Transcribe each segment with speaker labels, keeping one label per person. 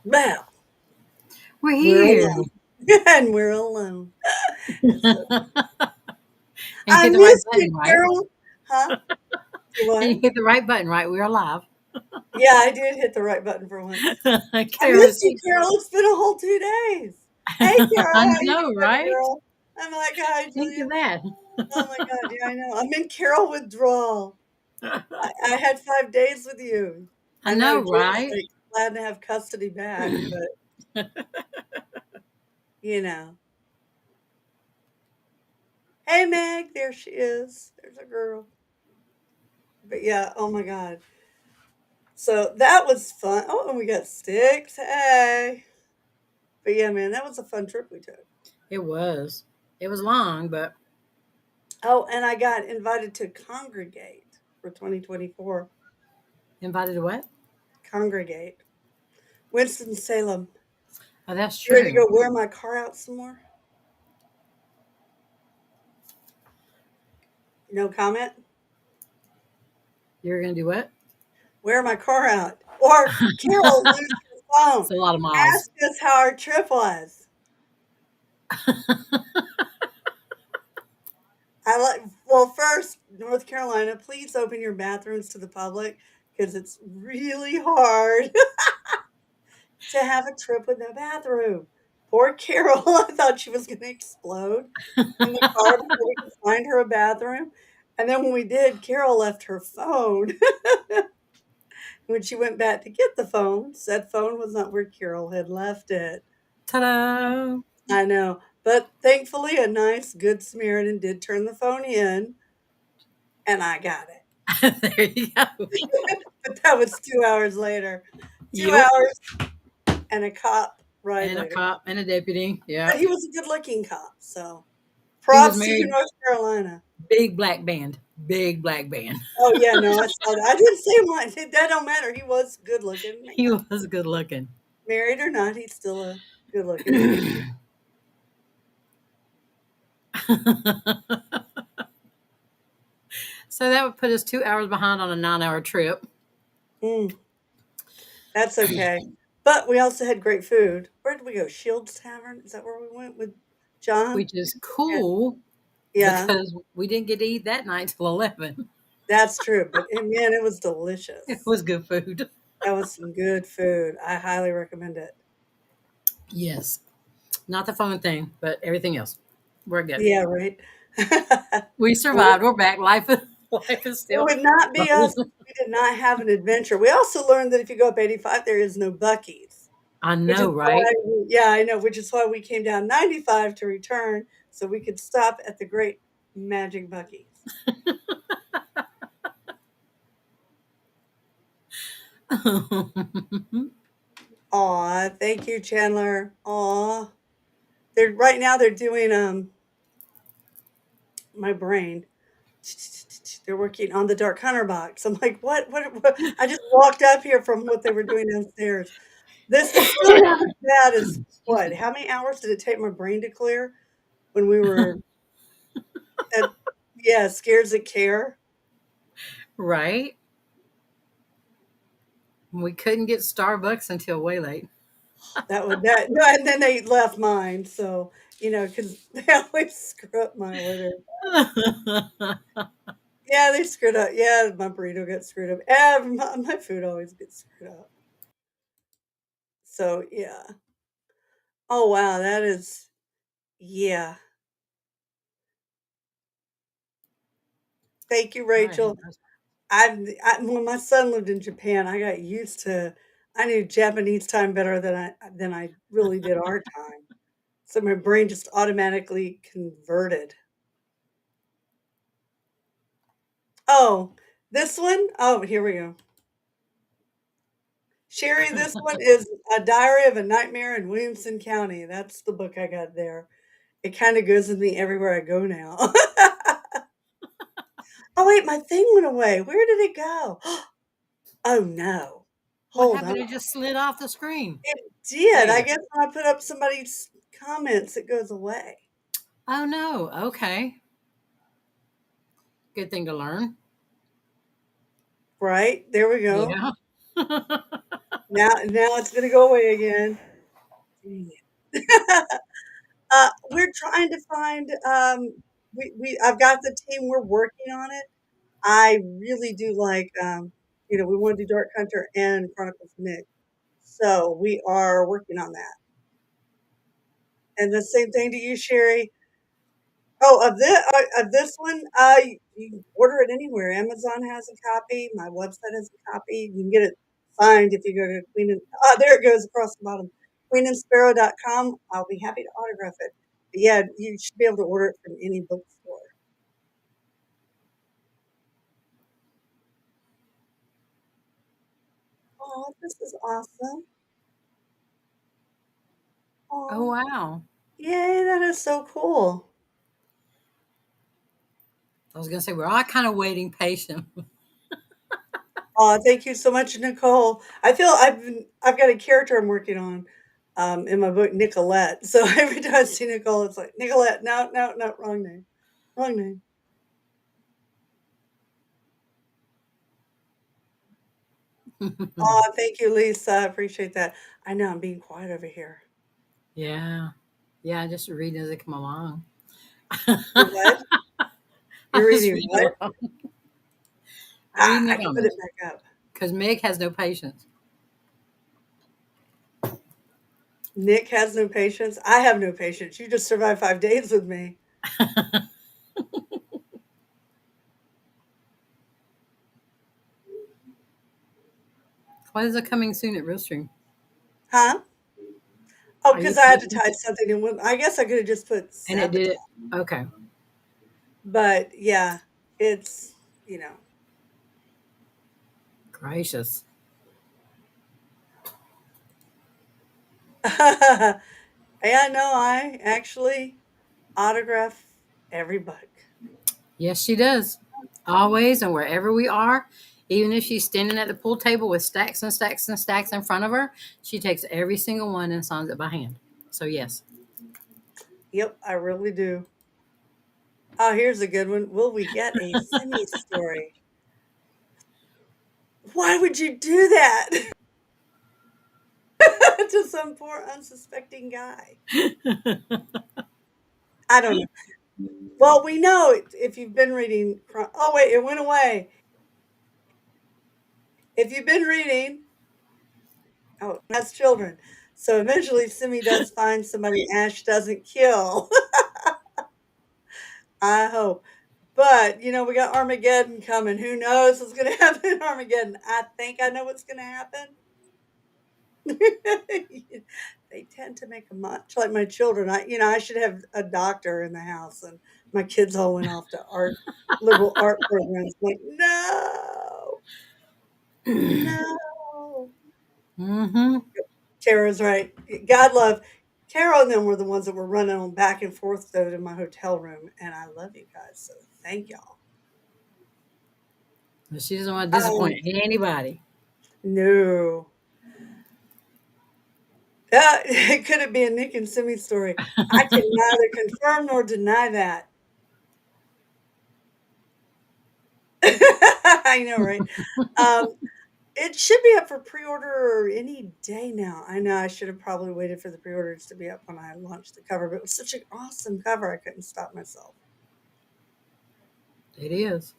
Speaker 1: Well,
Speaker 2: We're
Speaker 1: we're
Speaker 2: here.
Speaker 1: alone. And we're alone. So,
Speaker 2: And you
Speaker 1: I
Speaker 2: hit the right
Speaker 1: missed you,
Speaker 2: button, right?
Speaker 1: Carol. Huh? You
Speaker 2: And
Speaker 1: what?
Speaker 2: you hit the right button, right? We're alive.
Speaker 1: Yeah, I did hit the right button for once. I
Speaker 2: Carol
Speaker 1: missed
Speaker 2: is
Speaker 1: you, Carol. It's been a whole 2 days. Hey, Carol,
Speaker 2: I
Speaker 1: how you
Speaker 2: know,
Speaker 1: doing,
Speaker 2: right?
Speaker 1: girl? I'm like, hi,
Speaker 2: Think
Speaker 1: Julia.
Speaker 2: of that.
Speaker 1: Oh my God, yeah, I know. I'm in Carol withdrawal. I had 5 days with you.
Speaker 2: I
Speaker 1: I know
Speaker 2: know,
Speaker 1: Jay's
Speaker 2: right?
Speaker 1: like glad to have custody back, but you know. Hey, Meg, there she is. There's a girl. But yeah, oh my God. So that was fun. Oh, and we got sticks. Hey. But yeah, man, that was a fun trip we took.
Speaker 2: It was. It was long, but
Speaker 1: Oh, and I got invited to congregate for 2024.
Speaker 2: invited to what?
Speaker 1: Congregate. Winston-Salem.
Speaker 2: Oh, that's
Speaker 1: You ready to
Speaker 2: true.
Speaker 1: go wear my car out some more? No comment?
Speaker 2: You're gonna do what?
Speaker 1: Wear my car out. Or Carol, lose your phone.
Speaker 2: It's a lot of miles.
Speaker 1: Ask us how our trip was. I like, well, first, North Carolina, please open your bathrooms to the public because it's really hard to have a trip with no bathroom. Poor Carol, I thought she was going to explode in the car before we could find her a bathroom. And then when we did, Carol left her phone. When she went back to get the phone, said phone was not where Carol had left it.
Speaker 2: Ta-da!
Speaker 1: I know. But thankfully, a nice, good Samaritan did turn the phone in, and I got it.
Speaker 2: There you go.
Speaker 1: But that was 2 hours later. Two
Speaker 2: Yep.
Speaker 1: hours and a cop ride
Speaker 2: And a
Speaker 1: later.
Speaker 2: cop and a deputy.
Speaker 1: But
Speaker 2: Yep.
Speaker 1: he was a good looking cop. So
Speaker 2: He was
Speaker 1: props to you,
Speaker 2: married.
Speaker 1: North Carolina.
Speaker 2: Big black band. Big black band.
Speaker 1: Oh, yeah, no, I saw that. I didn't say much. That don't matter. He was good looking.
Speaker 2: He was good looking.
Speaker 1: Married or not, he's still a good looking man.
Speaker 2: So that would put us 2 hours behind on a 9 hour trip,
Speaker 1: Mm, that's okay. But we also had great food. Where did we go? Shields Tavern? Is that where we went with John?
Speaker 2: which is
Speaker 1: Yeah.
Speaker 2: cool
Speaker 1: Yeah,
Speaker 2: because we didn't get to eat that night till 11.
Speaker 1: that's true. But man, it was
Speaker 2: It
Speaker 1: delicious.
Speaker 2: was good food.
Speaker 1: That was some good food. I highly recommend it.
Speaker 2: Yes. Not the phone thing, but everything else. We're good.
Speaker 1: Yeah, right.
Speaker 2: We
Speaker 1: Well,
Speaker 2: survived. We're back. Life is
Speaker 1: it
Speaker 2: still
Speaker 1: would not be us
Speaker 2: going.
Speaker 1: if we did not have an adventure. We also learned that if you go up 85, there is no Buc-ee's,
Speaker 2: I
Speaker 1: which is
Speaker 2: know, right?
Speaker 1: why, yeah, I know, which is why we came down 95 to return so we could stop at the great Magic Buc-ee's. Aw, thank you, Chandler. Aw. They're right now they're doing my brain. They're working on the Dark Hunter box. I'm like, what? I just walked up here from what they were doing downstairs. This is still not as bad as
Speaker 2: Excuse
Speaker 1: what?
Speaker 2: me.
Speaker 1: How many hours did it take my brain to clear when we were at, yeah, Scares at Care?
Speaker 2: Right? We couldn't get Starbucks until way late.
Speaker 1: That would that no, and then they left mine, so because they always screw up my order. Yeah, they screwed up. Yeah, my burrito got screwed up. My food always gets screwed up. So yeah. Oh wow, that is yeah. Thank you,
Speaker 2: All right.
Speaker 1: Rachel. When my son lived in Japan, I got used to. I knew Japanese time better than I really did our time. So my brain just automatically converted. Oh, this one? Oh, here we go. Sherry, this one is A Diary of a Nightmare in Williamson County. That's the book I got there. It kind of goes with me everywhere I go now. Oh wait, my thing went away. Where did it go? Oh no.
Speaker 2: What
Speaker 1: Hold on.
Speaker 2: happened? It just slid off the screen.
Speaker 1: It did. I
Speaker 2: There.
Speaker 1: guess when I put up somebody's comments, it goes away.
Speaker 2: Oh no. Okay. Good thing to learn.
Speaker 1: Right? There we go.
Speaker 2: Yeah.
Speaker 1: Now it's gonna go away again. Dang it. We're trying to find, I've got the team, we're working on it. I really do like, we wanna do Dark Hunter and Chronicles of Nick, so we are working on that. And the same thing to you, Sherry. Oh, of this one, you can order it anywhere. Amazon has a copy. My website has a copy. You can get it signed if you go to Queen and there it goes across the bottom. QueenandSparrow.com. I'll be happy to autograph it. But yeah, you should be able to order it from any bookstore. Oh, this is awesome.
Speaker 2: Oh,
Speaker 1: Oh,
Speaker 2: wow.
Speaker 1: yay, that is so cool.
Speaker 2: I was going to say, we're all kind of waiting patient.
Speaker 1: Oh, thank you so much, Nicole. I feel I've got a character I'm working on in my book, Nicolette. So every time I see Nicole, it's like Nicolette. No, no, no, wrong name, wrong name. Oh, thank you, Lisa. I appreciate that. I know I'm being quiet over here.
Speaker 2: Yeah. Yeah, just reading as they come along.
Speaker 1: You what?
Speaker 2: I'm
Speaker 1: You're
Speaker 2: just
Speaker 1: reading
Speaker 2: reading
Speaker 1: what?
Speaker 2: along. Reading the
Speaker 1: I can put it
Speaker 2: comments.
Speaker 1: back up.
Speaker 2: Because Meg has no patience.
Speaker 1: Nick has no patience. I have no patience. You just survived 5 days with me,
Speaker 2: Why is it coming soon at Realstream?
Speaker 1: huh? Oh,
Speaker 2: Are you
Speaker 1: because I had to
Speaker 2: posting?
Speaker 1: type something in. I guess I could have just put
Speaker 2: And it did
Speaker 1: sabotage,
Speaker 2: it. Okay.
Speaker 1: but yeah, it's you know.
Speaker 2: Gracious.
Speaker 1: Yeah, no, I actually autograph every book.
Speaker 2: Yes, she does. Always and wherever we are, even if she's standing at the pool table with stacks and stacks and stacks in front of her, she takes every single one and signs it by hand. So, yes.
Speaker 1: Yep, I really do. Oh, here's a good one. Will we get a semi story? Why would you do that to some poor unsuspecting guy? I don't know. Well, we know if you've been reading. Oh wait, it went away. If you've been reading, oh, that's children. So eventually, Simi does find somebody Ash doesn't kill. I hope. But, we got Armageddon coming. Who knows what's going to happen in Armageddon? I think I know what's going to happen. They tend to make a much like my children. I should have a doctor in the house, and my kids all went off to liberal art programs. Like, no, no.
Speaker 2: Mm-hmm.
Speaker 1: Tara's right. God love. Carol and them were the ones that were running on back and forth though to my hotel room, and I love you guys, so thank y'all.
Speaker 2: But she doesn't want to disappoint anybody.
Speaker 1: No, could it be a Nick and Simi story? I can neither confirm nor deny that. I know, right? Um, it should be up for pre-order any day now. I know I should have probably waited for the pre-orders to be up when I launched the cover, but it was such an awesome cover, I couldn't stop myself.
Speaker 2: It is.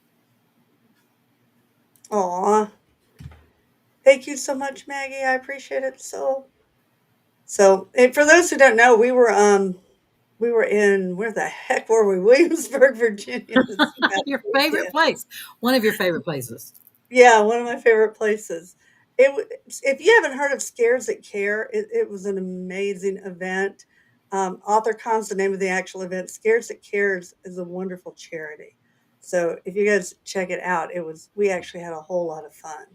Speaker 1: Aw, thank you so much, Maggie. I appreciate it so. And for those who don't know, we were in where the heck were we? Williamsburg, Virginia this past
Speaker 2: Your favorite
Speaker 1: weekend.
Speaker 2: place. One of your favorite places.
Speaker 1: Yeah, one of my favorite places. If you haven't heard of Scares That Care, it was an amazing event. AuthorCon's the name of the actual event. Scares That Cares is a wonderful charity. So if you guys check it out, we actually had a whole lot of fun.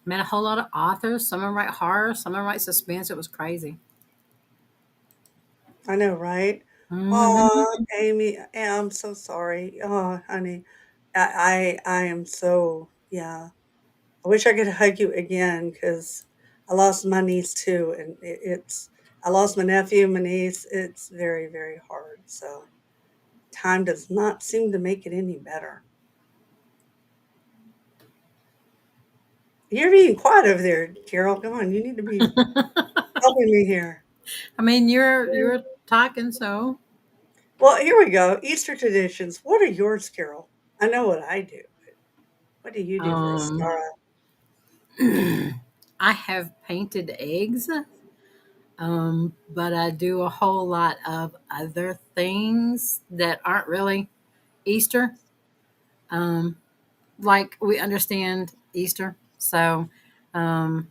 Speaker 2: Met a whole lot of authors. Some of them write horror, some of them write suspense. It was crazy.
Speaker 1: I know, right? Oh,
Speaker 2: Mm-hmm.
Speaker 1: Amy, I'm so sorry. Oh, honey, I am so yeah. I wish I could hug you again because I lost my niece too, and I lost my nephew, my niece. It's very, very hard. So time does not seem to make it any better. You're being quiet over there, Carol. Come on, you need to be helping me here.
Speaker 2: I mean, you're talking, so
Speaker 1: Well, here we go. Easter traditions. What are yours, Carol? I know what I do. What do you do for a
Speaker 2: um,
Speaker 1: star?
Speaker 2: I have painted eggs, but I do a whole lot of other things that aren't really Easter. Um, like we understand Easter, so um,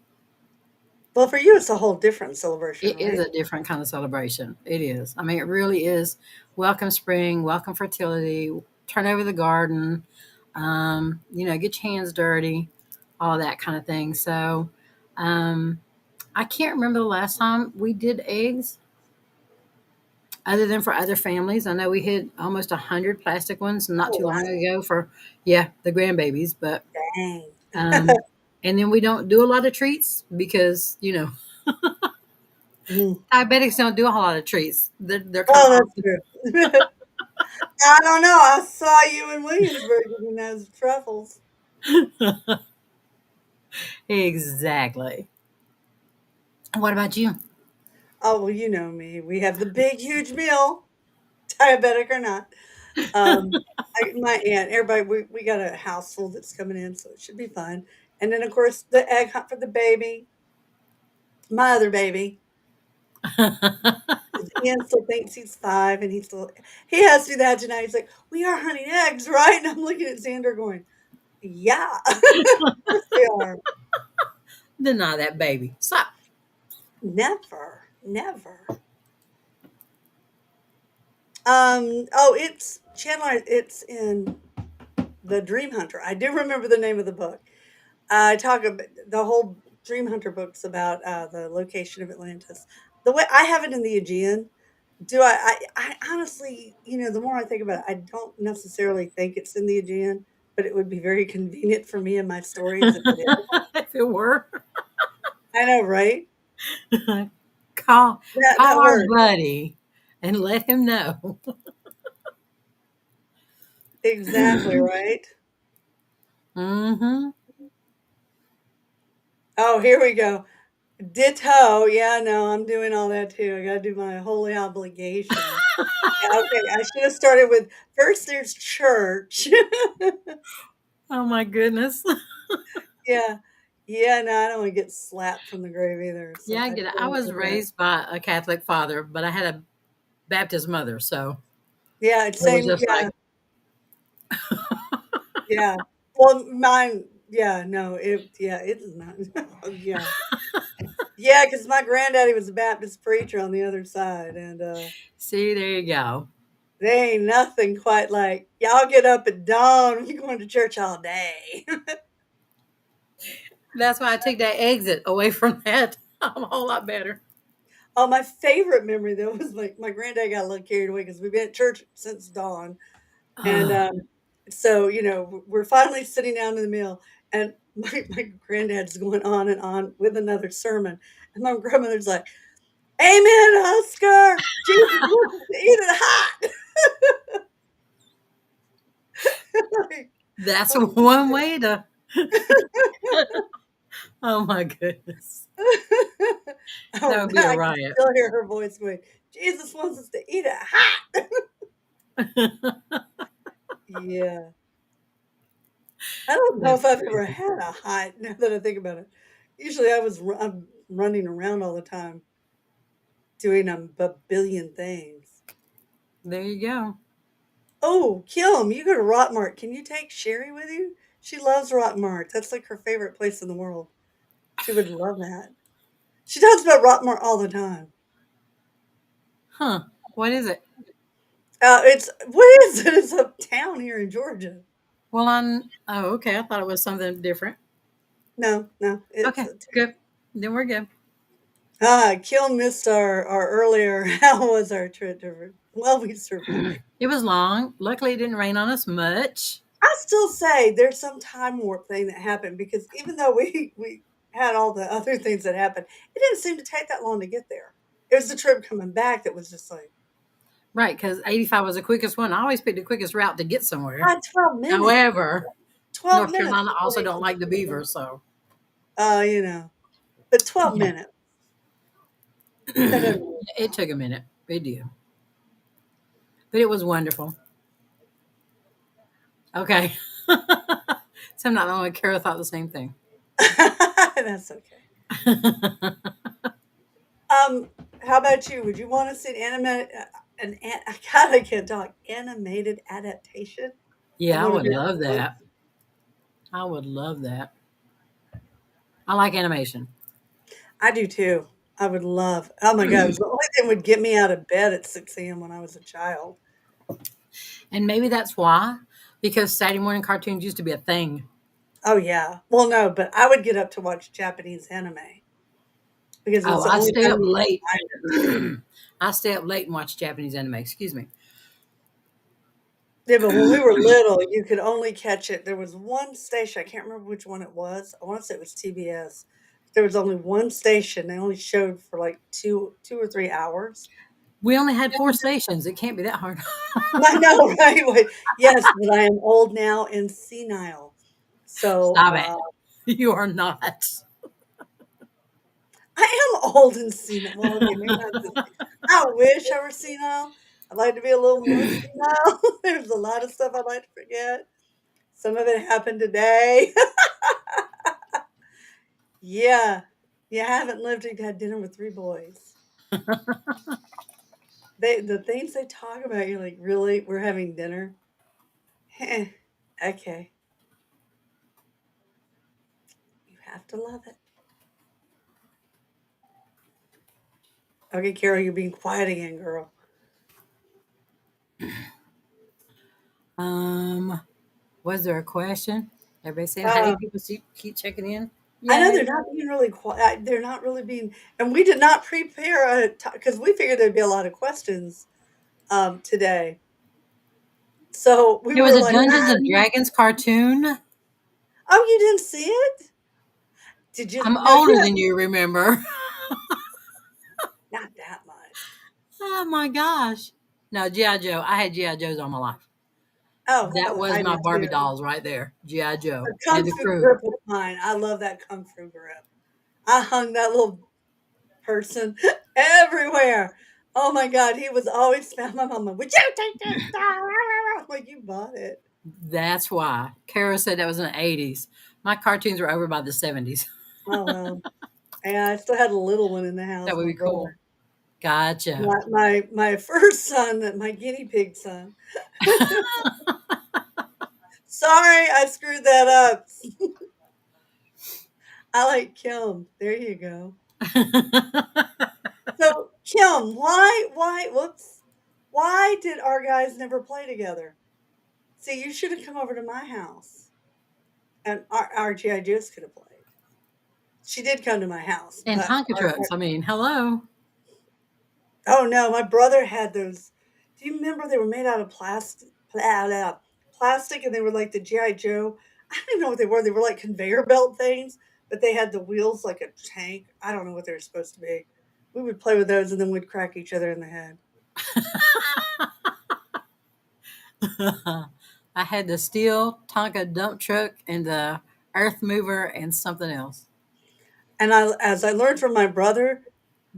Speaker 1: Well, for you, it's a whole different celebration,
Speaker 2: it is
Speaker 1: right?
Speaker 2: a different kind of celebration. It is. I mean, it really is. Welcome spring, welcome fertility, turn over the garden, get your hands dirty, all that kind of thing. So, um, I can't remember the last time we did eggs other than for other families. I know we had almost 100 plastic ones not
Speaker 1: Oh,
Speaker 2: too long
Speaker 1: wow.
Speaker 2: ago for, yeah, the grandbabies. But,
Speaker 1: Dang.
Speaker 2: um, and then we don't do a lot of treats because,
Speaker 1: Mm.
Speaker 2: diabetics don't do a whole lot of treats. They're kind of
Speaker 1: Oh, that's
Speaker 2: awkward.
Speaker 1: true. I don't know. I saw you in Williamsburg eating those truffles.
Speaker 2: Exactly. What about you?
Speaker 1: Oh, well, you know me. We have the big, huge meal, diabetic or not. My aunt, everybody, we got a house full that's coming in, so it should be fun. And then, of course, the egg hunt for the baby, my other baby. Ian still thinks he's 5, and he has to do that tonight. He's like, "We are hunting eggs, right?" And I'm looking at Xander going, "Yeah, of course we are."
Speaker 2: Deny that baby. Stop.
Speaker 1: Never, never. It's Chandler. It's in the Dream Hunter. I do remember the name of the book. I talk about the whole Dream Hunter books about the location of Atlantis. The way I have it in the Aegean. Do I honestly, the more I think about it, I don't necessarily think it's in the Aegean, but it would be very convenient for me and my stories if it is.
Speaker 2: If it were,
Speaker 1: I know, right?
Speaker 2: call
Speaker 1: That
Speaker 2: call our
Speaker 1: word.
Speaker 2: buddy and let him know.
Speaker 1: Exactly, right?
Speaker 2: Mm-hmm.
Speaker 1: Oh, here we go. Ditto. Yeah, no, I'm doing all that too. I gotta do my holy obligation. Yeah, okay, I should have started with first there's church.
Speaker 2: Oh my goodness.
Speaker 1: Yeah. Yeah, no, I don't wanna get slapped from the grave either, so
Speaker 2: Yeah, I
Speaker 1: I
Speaker 2: get it. I
Speaker 1: totally
Speaker 2: was
Speaker 1: get that.
Speaker 2: raised by a Catholic father, but I had a Baptist mother, so
Speaker 1: Yeah, it's
Speaker 2: it was
Speaker 1: same
Speaker 2: just
Speaker 1: yeah,
Speaker 2: like,
Speaker 1: yeah. Well, mine yeah, no, it is not. Yeah. Yeah, because my granddaddy was a Baptist preacher on the other side, and,
Speaker 2: see, there you go.
Speaker 1: they ain't nothing quite like, "Y'all get up at dawn, we going to church all day."
Speaker 2: That's why I took that exit away from that. I'm a whole lot better.
Speaker 1: Oh, my favorite memory, though, was, like, my granddad got a little carried away because 'cause we've been at church since dawn. And,
Speaker 2: Oh,
Speaker 1: so, we're finally sitting down in the meal, and my granddad's going on and on with another sermon, and my grandmother's like, "Amen, Oscar. Jesus wants us to eat it hot." Like,
Speaker 2: that's
Speaker 1: oh,
Speaker 2: one way to. Oh my goodness. That
Speaker 1: oh,
Speaker 2: would be a
Speaker 1: I can
Speaker 2: riot.
Speaker 1: still hear her voice going, "Jesus wants us to eat it hot." Yeah. I don't know
Speaker 2: That's
Speaker 1: if I've ever
Speaker 2: crazy.
Speaker 1: had a hot now that I think about it. Usually I'm running around all the time doing a billion things.
Speaker 2: There you go.
Speaker 1: Oh, Kim, you go to Rockmart. Can you take Sherry with you? She loves Rockmart. That's like her favorite place in the world. She would love that. She talks about Rockmart all the time.
Speaker 2: Huh. What is it?
Speaker 1: What is it? It's a town here in Georgia.
Speaker 2: Well, oh, okay. I thought it was something different.
Speaker 1: No, no, it's
Speaker 2: Okay,
Speaker 1: a town.
Speaker 2: good. Then we're good.
Speaker 1: Kim missed our earlier. How was our trip? Well, we survived.
Speaker 2: It was long. Luckily, it didn't rain on us much.
Speaker 1: I still say there's some time warp thing that happened because even though we had all the other things that happened, it didn't seem to take that long to get there. It was the trip coming back that was just like,
Speaker 2: Right, because 85 was the quickest one. I always picked the quickest route to get somewhere.
Speaker 1: 12 minutes.
Speaker 2: However,
Speaker 1: 12
Speaker 2: North
Speaker 1: minutes
Speaker 2: Carolina
Speaker 1: before
Speaker 2: also
Speaker 1: they
Speaker 2: don't like the
Speaker 1: completed it.
Speaker 2: beaver, so.
Speaker 1: You know, but 12
Speaker 2: Yeah.
Speaker 1: minutes, that doesn't really
Speaker 2: It took a minute. It did. But it was wonderful. Okay. So I'm not the only Kara thought the same thing.
Speaker 1: count. That's okay. Um, how about you? Would you want to see God, I can't talk, animated adaptation of
Speaker 2: Yeah, I
Speaker 1: one of
Speaker 2: would
Speaker 1: your
Speaker 2: love that.
Speaker 1: books?
Speaker 2: I would love that. I like animation.
Speaker 1: I do too. I would love. Oh my God, it was the only thing would get me out of bed at 6 a.m. when I was a child.
Speaker 2: And maybe that's why, because Saturday morning cartoons used to be a thing.
Speaker 1: Oh yeah. Well, no, but I would get up to watch Japanese anime because it's
Speaker 2: Oh,
Speaker 1: the
Speaker 2: I
Speaker 1: only
Speaker 2: stay
Speaker 1: time
Speaker 2: up
Speaker 1: you can
Speaker 2: late.
Speaker 1: find it.
Speaker 2: I stay up late and watch Japanese anime. Excuse me.
Speaker 1: Yeah, but when we were little, you could only catch it. There was one station. I can't remember which one it was. I want to say it was TBS. There was only one station. They only showed for like two or 3 hours.
Speaker 2: We only had four stations. It can't be that hard.
Speaker 1: I know, right? Wait, yes, but I am old now and senile. So
Speaker 2: Stop it. You are not.
Speaker 1: I am old and senile. Well, okay, maybe not. I wish I were senile. I'd like to be a little more senile. There's a lot of stuff I'd like to forget. Some of it happened today. Yeah. Yeah, I haven't lived and had dinner with 3 boys. The things they talk about, you're like, "Really? We're having dinner?" Heh, okay. You have to love it. Okay, Carol, you're being quiet again, girl.
Speaker 2: Um, was there a question? Everybody saying, "Hey,
Speaker 1: Uh,
Speaker 2: people keep checking in."
Speaker 1: I know
Speaker 2: Yay!
Speaker 1: they're not being really quiet. They're not really being, and we did not prepare because we figured there'd be a lot of questions today. So we
Speaker 2: There was
Speaker 1: were
Speaker 2: a
Speaker 1: like,
Speaker 2: Dungeons and Dragons cartoon.
Speaker 1: "Oh, you didn't see it? Did you?
Speaker 2: I'm
Speaker 1: No,
Speaker 2: older
Speaker 1: you
Speaker 2: than you, remember?
Speaker 1: not that much.
Speaker 2: Oh my gosh! No, GI Joe. I had GI Joes all my life.
Speaker 1: Oh,
Speaker 2: That was
Speaker 1: I
Speaker 2: my
Speaker 1: did
Speaker 2: Barbie
Speaker 1: too.
Speaker 2: dolls right there. GI Joe
Speaker 1: The
Speaker 2: and
Speaker 1: kung
Speaker 2: the
Speaker 1: fu
Speaker 2: crew.
Speaker 1: grip was mine. I love that kung fu grip. I hung that little person everywhere. Oh my God, he was always found. My mama, would you take this? I'm like, you bought it.
Speaker 2: That's why Kara said that was in the '80s. My cartoons were over by the '70s.
Speaker 1: Oh well. Yeah, I still had a little one in the
Speaker 2: That
Speaker 1: house,
Speaker 2: would
Speaker 1: my
Speaker 2: be
Speaker 1: brother.
Speaker 2: cool. Gotcha.
Speaker 1: My first son, my guinea pig son. Sorry, I screwed that up. I like Kim. There you go. So Kim, whoops. Why did our guys never play together? See, you should have come over to my house and our GI Joes could have played. She did come to my house,
Speaker 2: And
Speaker 1: but
Speaker 2: Tonka trucks. I mean, hello.
Speaker 1: oh no, my brother had those. Do you remember they were made out of plastic, and they were like the GI Joe. I don't even know what they were. They were like conveyor belt things, but they had the wheels like a tank. I don't know what they were supposed to be. We would play with those, and then we'd crack each other in the head.
Speaker 2: I had the steel Tonka dump truck and the earth mover and something else.
Speaker 1: And as I learned from my brother,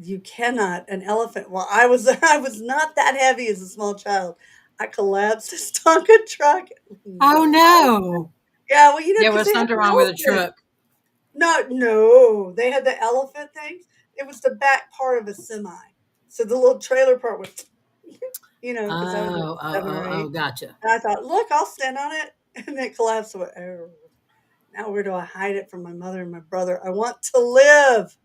Speaker 1: you cannot an elephant. Well, I was I was not that heavy as a small child. I collapsed his Tonka truck.
Speaker 2: Oh no.
Speaker 1: Yeah, well, you know,
Speaker 2: There
Speaker 1: because
Speaker 2: was
Speaker 1: they had
Speaker 2: something
Speaker 1: the
Speaker 2: wrong with the
Speaker 1: elephant.
Speaker 2: truck.
Speaker 1: No, no, they had the elephant things. It was the back part of a semi. So the little trailer part was, because I was like
Speaker 2: Oh, oh,
Speaker 1: 7 or
Speaker 2: oh, oh,
Speaker 1: 8.
Speaker 2: gotcha.
Speaker 1: And I thought, "Look, I'll stand on it." And it collapsed. I went, "Oh, now where do I hide it from my mother and my brother? I want to live."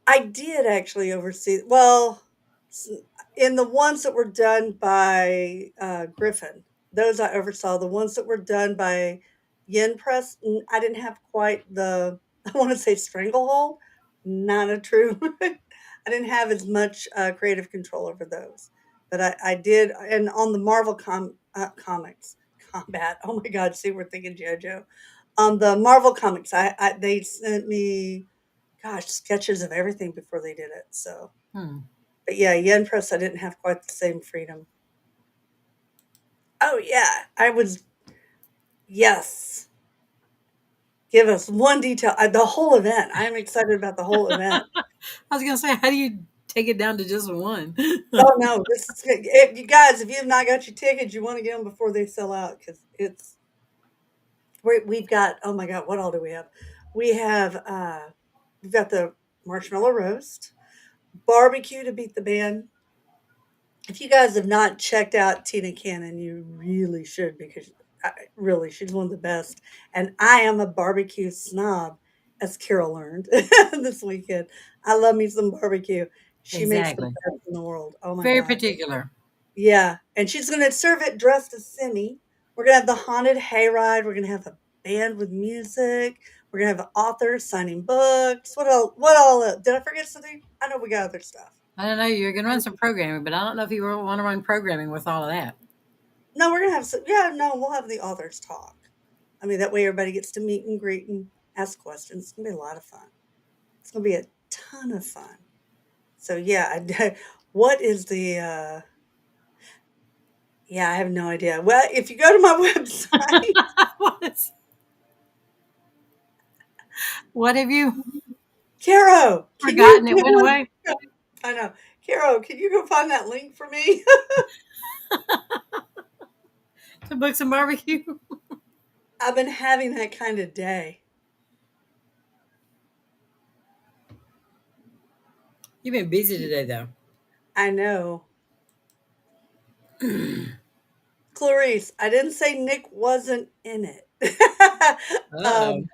Speaker 1: I did actually oversee, well, s in the ones that were done by, Griffin, those I oversaw. The ones that were done by Yen Press, I didn't have quite the I wanna say stranglehold, not a true I didn't have as much, creative control over those, but I did and on the Marvel comics, Combat, oh my god, see, we're thinking JoJo. On the Marvel comics, I they sent me gosh, sketches of everything before they did it, so
Speaker 2: Hmm.
Speaker 1: but yeah, Yen Press, I didn't have quite the same freedom. Oh, yeah, I was yes. Give us one detail. The whole event. I am excited about the whole event.
Speaker 2: I was gonna say, how do you take it down to just one?
Speaker 1: Oh no, this is if you guys, if you have not got your tickets, you want to get them before they sell out because we've got, oh my god, what all do we have? We have we've got the marshmallow roast, barbecue to beat the band. If you guys have not checked out Tina Cannon, you really should because really she's one of the best. And I am a barbecue snob, as Carol learned this weekend. I love me some barbecue. She makes the
Speaker 2: Exactly.
Speaker 1: best in the world. Oh my
Speaker 2: Very
Speaker 1: god.
Speaker 2: particular.
Speaker 1: Yeah, and she's gonna serve it dressed as Simi. We're gonna have the haunted hayride. We're gonna have a band with music. We're gonna have authors signing books. What else? What all? Did I forget something? I know we got other stuff.
Speaker 2: I don't know. You're gonna run some programming, but I don't know if you want to run programming with all of that.
Speaker 1: No, we're gonna have some. Yeah, no, we'll have the authors talk. I mean, that way everybody gets to meet and greet and ask questions. It's gonna be a lot of fun. It's gonna be a ton of fun. So yeah, what is the? Yeah, I have no idea. Well, if you go to my website.
Speaker 2: what, is, what have you
Speaker 1: Caro, can you
Speaker 2: forgotten? It
Speaker 1: give
Speaker 2: went
Speaker 1: us
Speaker 2: away
Speaker 1: I know. Caro, can you go find that link for me?
Speaker 2: to book some barbecue.
Speaker 1: I've been having that kind of day.
Speaker 2: You've been busy today, though.
Speaker 1: I know. Clarice, I didn't say Nick wasn't in it.
Speaker 2: Oh,
Speaker 1: um,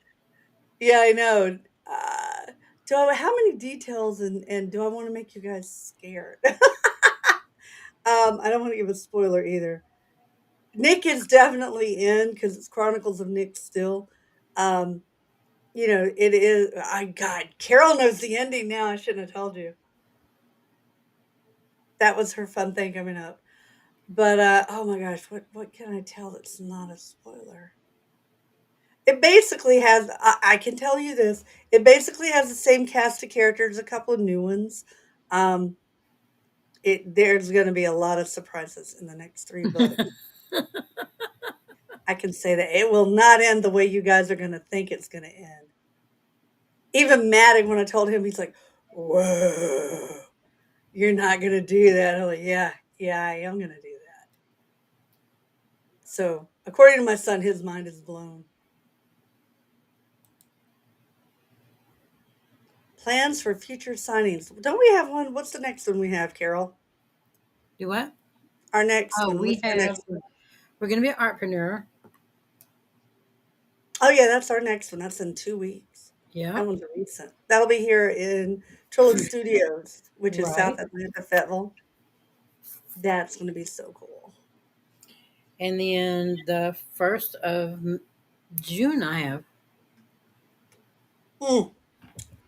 Speaker 1: yeah, I know. Uh, how many details and do I want to make you guys scared? I don't want to give a spoiler either. Nick is definitely in because it's Chronicles of Nick still. Um, it is. I God, Carol knows the ending now. I shouldn't have told you. That was her fun thing coming up. But oh my gosh, what can I tell that's not a spoiler? It basically has. I can tell you this. It basically has the same cast of characters, a couple of new ones. Um, there's going to be a lot of surprises in the next three books. I can say that it will not end the way you guys are going to think it's going to end. Even Maddox, when I told him, he's like, "Whoa, you're not going to do that." I'm like, "Yeah, yeah, I am going to do that." So, according to my son, his mind is blown. Plans for future signings. Don't we have one? What's the next one we have, Carol?
Speaker 2: do what?
Speaker 1: Our next
Speaker 2: Oh,
Speaker 1: one.
Speaker 2: we
Speaker 1: What's our
Speaker 2: have.
Speaker 1: next one?
Speaker 2: We're gonna be an artpreneur.
Speaker 1: Oh yeah, that's our next one. That's in 2 weeks. That
Speaker 2: Yep.
Speaker 1: one's recent. That'll be here in Trillic Studios, which is South
Speaker 2: Right.
Speaker 1: Atlanta, Fayetteville. That's going to be so cool.
Speaker 2: And then the 1st of June, I have.
Speaker 1: Mm,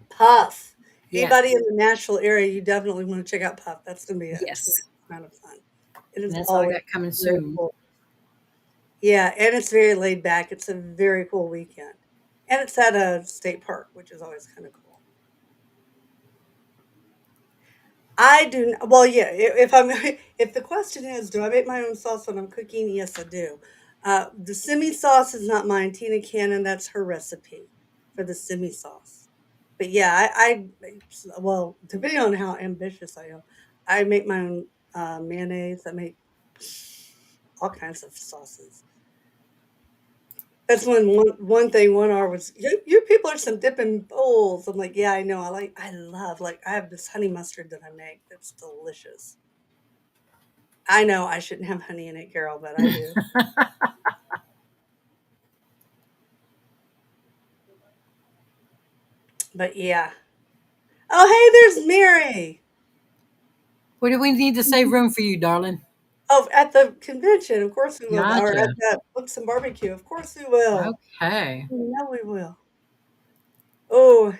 Speaker 1: Puff.
Speaker 2: Yes.
Speaker 1: Anybody in the Nashville area, you definitely want to check out Puff. That's going to be a
Speaker 2: Yes.
Speaker 1: tremendous amount of fun. It
Speaker 2: And
Speaker 1: is
Speaker 2: that's all I
Speaker 1: always
Speaker 2: got coming
Speaker 1: very
Speaker 2: soon.
Speaker 1: cool. Yeah, and it's very laid back. It's a very cool weekend. And it's at a state park, which is always kind of cool. I do well, yeah, if I'm if the question is, do I make my own sauce when I'm cooking? Yes, I do. The semi sauce is not mine. Tina Cannon, that's her recipe for the semi sauce. But yeah, well, depending on how ambitious I am, I make my own mayonnaise. I make all kinds of sauces. That's when one thing one hour was you people are some dipping bowls. I'm like, yeah, I know. I love like I have this honey mustard that I make that's delicious. I know I shouldn't have honey in it, Carol, but I do. But yeah. Oh, hey, there's Mary.
Speaker 2: What do we need to save room for you, darling?
Speaker 1: Oh, at the convention, of course we will. Or at
Speaker 2: Gotcha.
Speaker 1: that Books and Barbecue, of course we will.
Speaker 2: Okay.
Speaker 1: You know we will. Oh,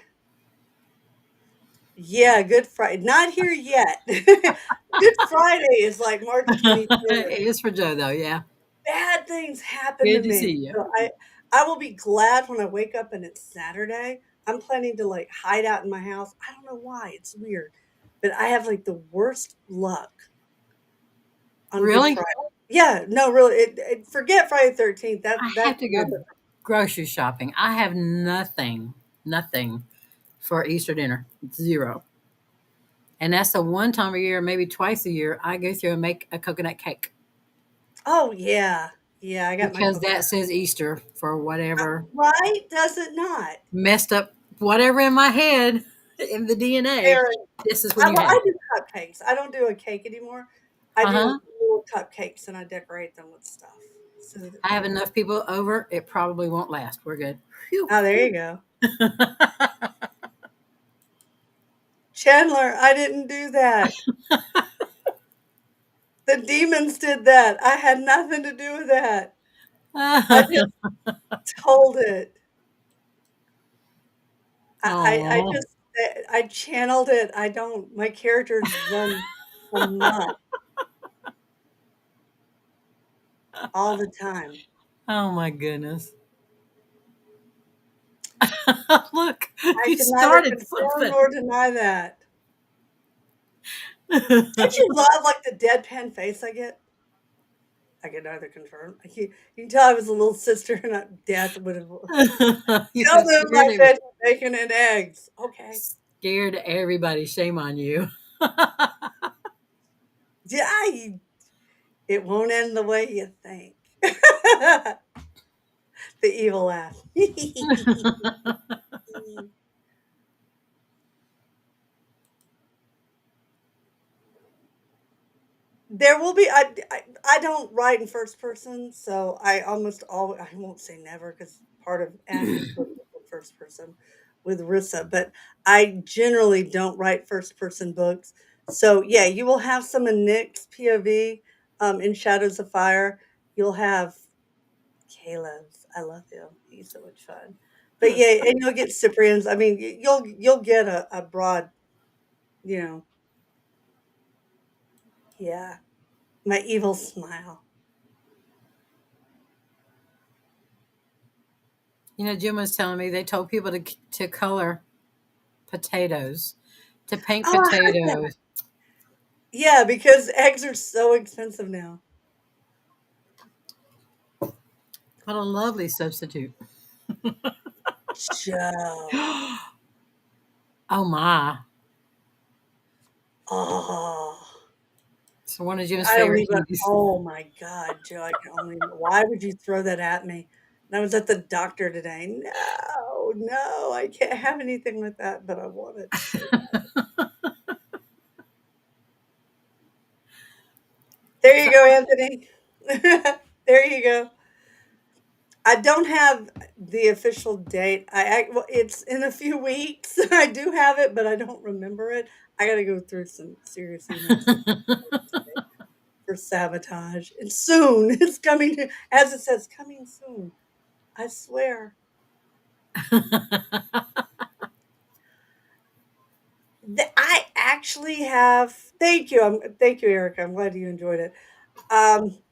Speaker 1: yeah, Good Friday. Not here yet. Good Friday is like March 23rd.
Speaker 2: it is for Joe, though. Yeah.
Speaker 1: Bad things happen to
Speaker 2: Good to see
Speaker 1: me.
Speaker 2: you.
Speaker 1: So I will be glad when I wake up and it's Saturday. I'm planning to like hide out in my house. I don't know why. It's weird. But I have like the worst luck on Good
Speaker 2: Really?
Speaker 1: Friday. Yeah, no, really. Forget Friday 13th.
Speaker 2: I
Speaker 1: That
Speaker 2: have to
Speaker 1: not
Speaker 2: go.
Speaker 1: the,
Speaker 2: Grocery shopping. I have nothing for Easter dinner. Zero. And that's the one time a year, maybe twice a year, I go through and make a coconut cake
Speaker 1: Oh, yeah. Yeah, I got my
Speaker 2: because
Speaker 1: coconut.
Speaker 2: that says Easter for whatever
Speaker 1: Right? Does it not?
Speaker 2: messed up whatever in my head in the DNA.
Speaker 1: Very.
Speaker 2: This is when you
Speaker 1: Well,
Speaker 2: have
Speaker 1: I
Speaker 2: it.
Speaker 1: do cupcakes. I don't do a cake anymore. I
Speaker 2: Uh
Speaker 1: do
Speaker 2: huh.
Speaker 1: little cupcakes and I decorate them with stuff. So that,
Speaker 2: I have enough people over. It probably won't last. We're good. Phew.
Speaker 1: oh, there you go. Chandler, I didn't do that. The demons did that. I had nothing to do with that. I just told it. I
Speaker 2: Oh,
Speaker 1: just I channeled it. I don't my characters run amok all the time.
Speaker 2: oh my goodness. Look,
Speaker 1: I
Speaker 2: you
Speaker 1: can neither
Speaker 2: started
Speaker 1: confirm
Speaker 2: something.
Speaker 1: nor deny that. Don't you love, like, the deadpan face I get? I can neither confirm. You can tell I was a little sister and death would have
Speaker 2: You
Speaker 1: tell
Speaker 2: have
Speaker 1: them I
Speaker 2: scared,
Speaker 1: fed you bacon and eggs. Okay.
Speaker 2: scared everybody. Shame on you.
Speaker 1: Yeah, it won't end the way you think. The evil laugh. There will be I don't write in first person, so I almost always I won't say never because part of Ash's book was in first person with Rissa, but I generally don't write first person books. So yeah, you will have some in Nick's POV, in Shadows of Fire. You'll have Caleb's. I love him. He's so much fun. But yeah, and you'll get Cyprian's. I mean, you'll get a broad, you know, yeah, my evil smile.
Speaker 2: You know, Jim was telling me they told people to color potatoes, to paint
Speaker 1: Oh, I heard that.
Speaker 2: potatoes.
Speaker 1: Yeah, because eggs are so expensive now.
Speaker 2: What a lovely substitute.
Speaker 1: Joe.
Speaker 2: Oh my.
Speaker 1: Oh,
Speaker 2: It's one of Jim's
Speaker 1: I don't
Speaker 2: favorite
Speaker 1: even
Speaker 2: candies.
Speaker 1: oh my god, Joe, I can only why would you throw that at me? And I was at the doctor today. No, no, I can't have anything with that, but I want it so bad. There you
Speaker 2: So,
Speaker 1: go, Anthony. There you go. I don't have the official date. Well, it's in a few weeks. I do have it, but I don't remember it. I gotta go through some serious emails for sabotage. And soon. It's coming, as it says, coming soon. I swear. I actually have. Thank you. Thank you, Erica. I'm glad you enjoyed it.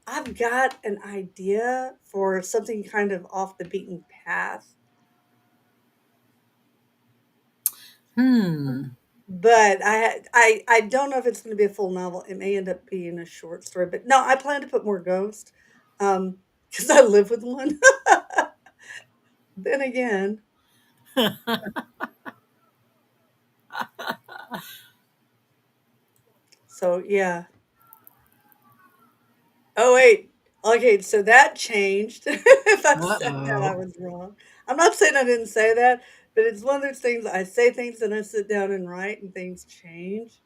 Speaker 1: I've got an idea for something kind of off the beaten path,
Speaker 2: hmm.
Speaker 1: but I don't know if it's going to be a full novel. It may end up being a short story, but no, I plan to put more ghosts, because I live with one. Then again, so yeah. Oh, wait. Okay, so that changed. If I said that, I
Speaker 2: Uh-oh.
Speaker 1: was wrong. I'm not saying I didn't say that, but it's one of those things I say things and I sit down and write and things change,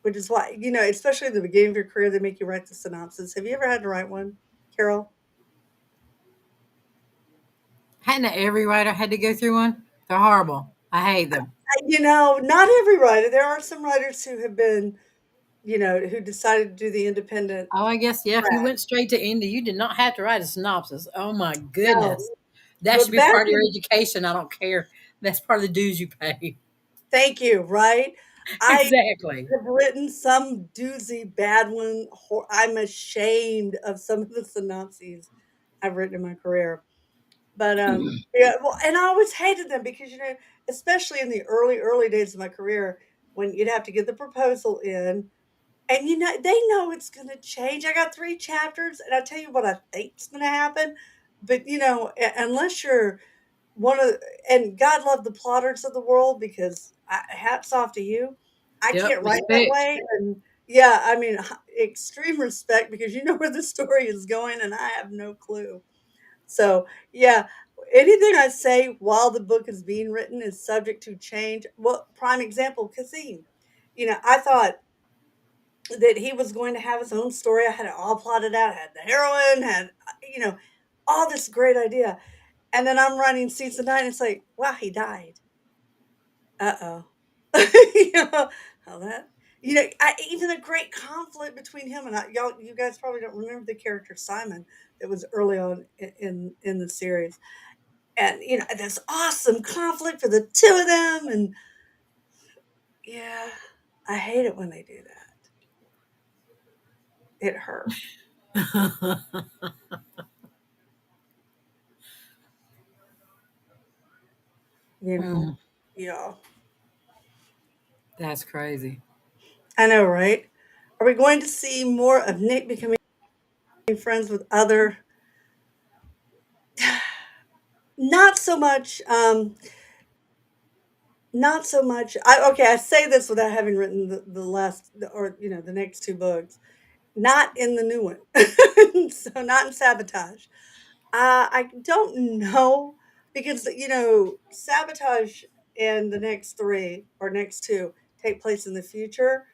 Speaker 1: which is why, especially at the beginning of your career, they make you write the synopsis. Have you ever had to write one, Carol?
Speaker 2: Hadn't every writer had to go through one? They're horrible. I hate them.
Speaker 1: Not every writer. There are some writers who have been, who decided to do the independent
Speaker 2: Oh, I guess, yeah, if you
Speaker 1: track.
Speaker 2: went straight to Indy, you did not have to write a synopsis. Oh my
Speaker 1: No,
Speaker 2: goodness. That should
Speaker 1: but
Speaker 2: be
Speaker 1: back
Speaker 2: part of your
Speaker 1: in
Speaker 2: education. I don't care. That's part of the dues you pay.
Speaker 1: thank you, right? I
Speaker 2: Exactly.
Speaker 1: have written some doozy bad one. I'm ashamed of some of the synopses I've written in my career. But yeah, well, and I always hated them because especially in the early days of my career, when you'd have to get the proposal in, and they know it's going to change. I got 3 chapters, and I tell you what I think's going to happen, but unless you're one of and God love the plotters of the world because hats off to you. I
Speaker 2: Yep,
Speaker 1: can't write that
Speaker 2: respect.
Speaker 1: way, and yeah, I mean, extreme respect because you know where the story is going, and I have no clue. So yeah, anything I say while the book is being written is subject to change. Well, prime example, Kazim. I thought that he was going to have his own story. I had it all plotted out. I had the heroine, had you know, all this great idea. And then I'm writing season 9, it's like, wow, he died. Uh-oh. You know, how that even a great conflict between him and you guys probably don't remember the character Simon that was early on in the series. And this awesome conflict for the two of them, and yeah, I hate it when they do that. It hurt, you know.
Speaker 2: Mm,
Speaker 1: Yeah.
Speaker 2: that's crazy.
Speaker 1: I know, right? Are we going to see more of Nick becoming friends with other not so much not so much. I say this without having written the last or the next two books. Not in the new one. So not in Sabotage. I don't know because Sabotage and the next three or next two take place in the future.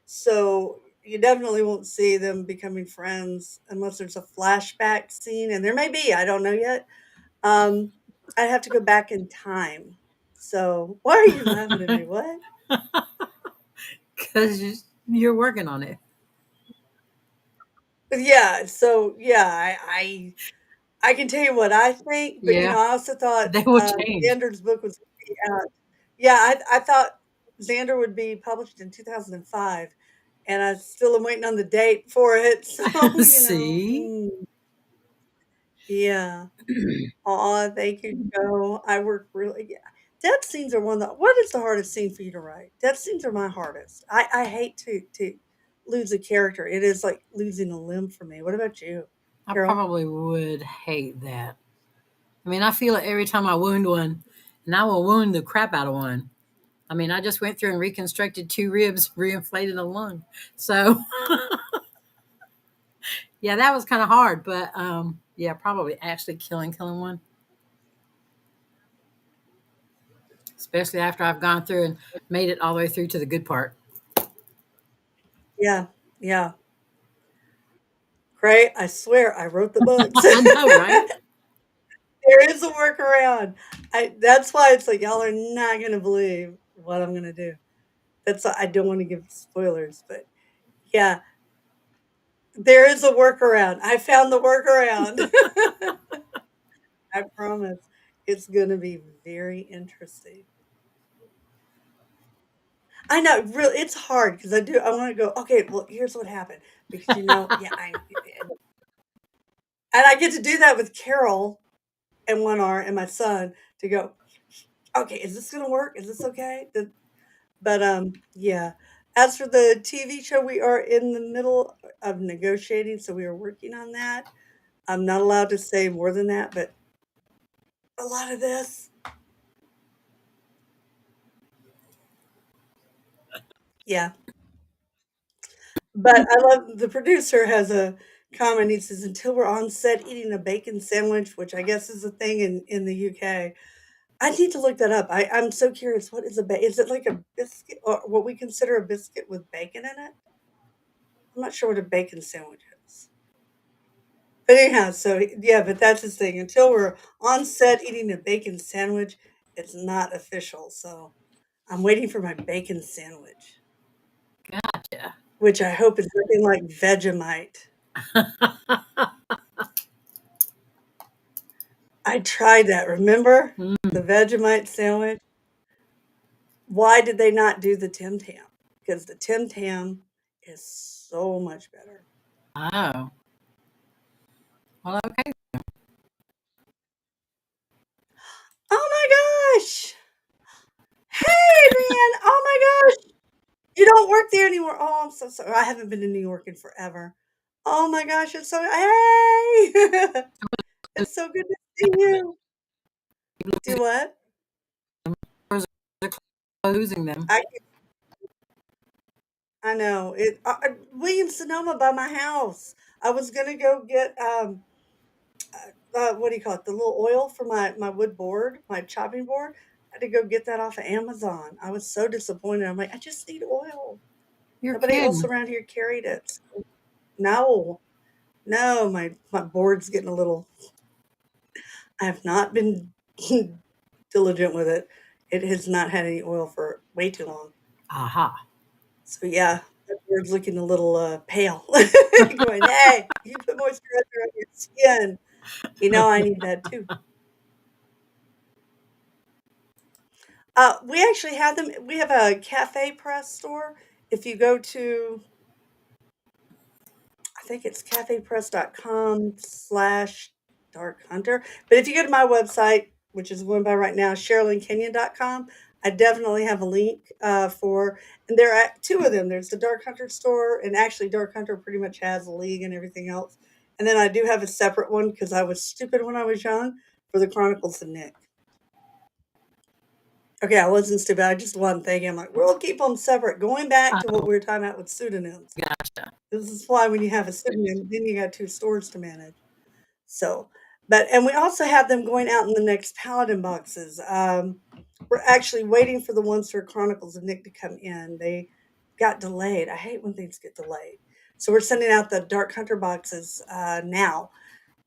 Speaker 1: So you definitely won't see them becoming friends unless there's a flashback scene, and there may be. I don't know yet. Um, I have to go back in time. So why are you laughing at me? What?
Speaker 2: Because you're working on it.
Speaker 1: Yeah. So yeah, I can tell you what I think, but
Speaker 2: Yeah,
Speaker 1: I also thought
Speaker 2: they will change.
Speaker 1: Xander's book was gonna be out. Yeah, I thought Xander would be published in 2005, and I still am waiting on the date for it. So
Speaker 2: See?
Speaker 1: yeah. Aw, thank you, Joe. I work really yeah. Death scenes are one of the what is the hardest scene for you to write? Death scenes are my hardest. I hate to lose a character. It is like losing a limb for me. What about you,
Speaker 2: I
Speaker 1: Carol?
Speaker 2: probably would hate that. I mean, I feel it every time I wound one, and I will wound the crap out of one. I mean, I just went through and reconstructed two ribs, reinflated a lung. So, yeah, that was kind of hard, but yeah, probably actually killing one, especially after I've gone through and made it all the way through to the good part.
Speaker 1: Yeah, yeah. Great. I swear I wrote the books.
Speaker 2: I know, right?
Speaker 1: There is a workaround. That's why it's like y'all are not gonna believe what I'm gonna do. That's why I don't want to give spoilers, but yeah, there is a workaround. I found the workaround. I promise. It's gonna be very interesting. I know, really, it's hard because I want to go. Okay, well, here's what happened because yeah, and I get to do that with Carol and one R and my son to go. Okay, is this gonna work? Is this okay? But yeah. As for the TV show, we are in the middle of negotiating, so we are working on that. I'm not allowed to say more than that, but a lot of this, yeah. But I love the producer has a comment. He says, "Until we're on set eating a bacon sandwich," which I guess is a thing in the UK. I need to look that up. I'm so curious. What is is it like a biscuit or what we consider a biscuit with bacon in it? I'm not sure what a bacon sandwich is. But anyhow, so yeah, but that's his thing. Until we're on set eating a bacon sandwich, it's not official. So I'm waiting for my bacon sandwich,
Speaker 2: Gotcha.
Speaker 1: which I hope is nothing like Vegemite. I tried that, remember?
Speaker 2: Mm.
Speaker 1: The Vegemite sandwich. Why did they not do the Tim Tam? Because the Tim Tam is so much better.
Speaker 2: Oh, well, okay.
Speaker 1: Oh my gosh! Hey man! Oh my gosh! You don't work there anymore. Oh, I'm so sorry. I haven't been to New York in forever. Oh my gosh, it's so hey! It's so good to see you. Do what?
Speaker 2: Losing them.
Speaker 1: I I know it. Williams Sonoma by my house. I was gonna go get what do you call it? The little oil for my wood board, my chopping board. I had to go get that off of Amazon. I was so disappointed. I'm like, I just need oil.
Speaker 2: You're
Speaker 1: Nobody else
Speaker 2: kidding.
Speaker 1: around here carried it. No, no, my board's getting a little. I have not been diligent with it. It has not had any oil for way too long.
Speaker 2: Aha.
Speaker 1: So yeah, that bird's looking a little pale. Going, hey, you put moisturizer on your skin. You know I need that too. We actually have them. We have a cafe press store. If you go to, I think it's cafepress.com/dark hunter. But if you go to my website, which is going by right now, SherrilynKenyon.com, I definitely have a link for, and there are two of them. There's the Dark Hunter store, and actually, Dark Hunter pretty much has a league and everything else. And then I do have a separate one because I was stupid when I was young for the Chronicles of Nick. Okay, I wasn't stupid. I just wasn't thinking. I'm like, we'll keep them separate. Going back to what
Speaker 2: Oh,
Speaker 1: we were talking about with pseudonyms.
Speaker 2: gotcha.
Speaker 1: This is why when you have a pseudonym, then you got two stores to manage. So, but and we also have them going out in the next Paladin boxes. We're actually waiting for the ones for Chronicles of Nick to come in. They got delayed. I hate when things get delayed. So we're sending out the Dark Hunter boxes now,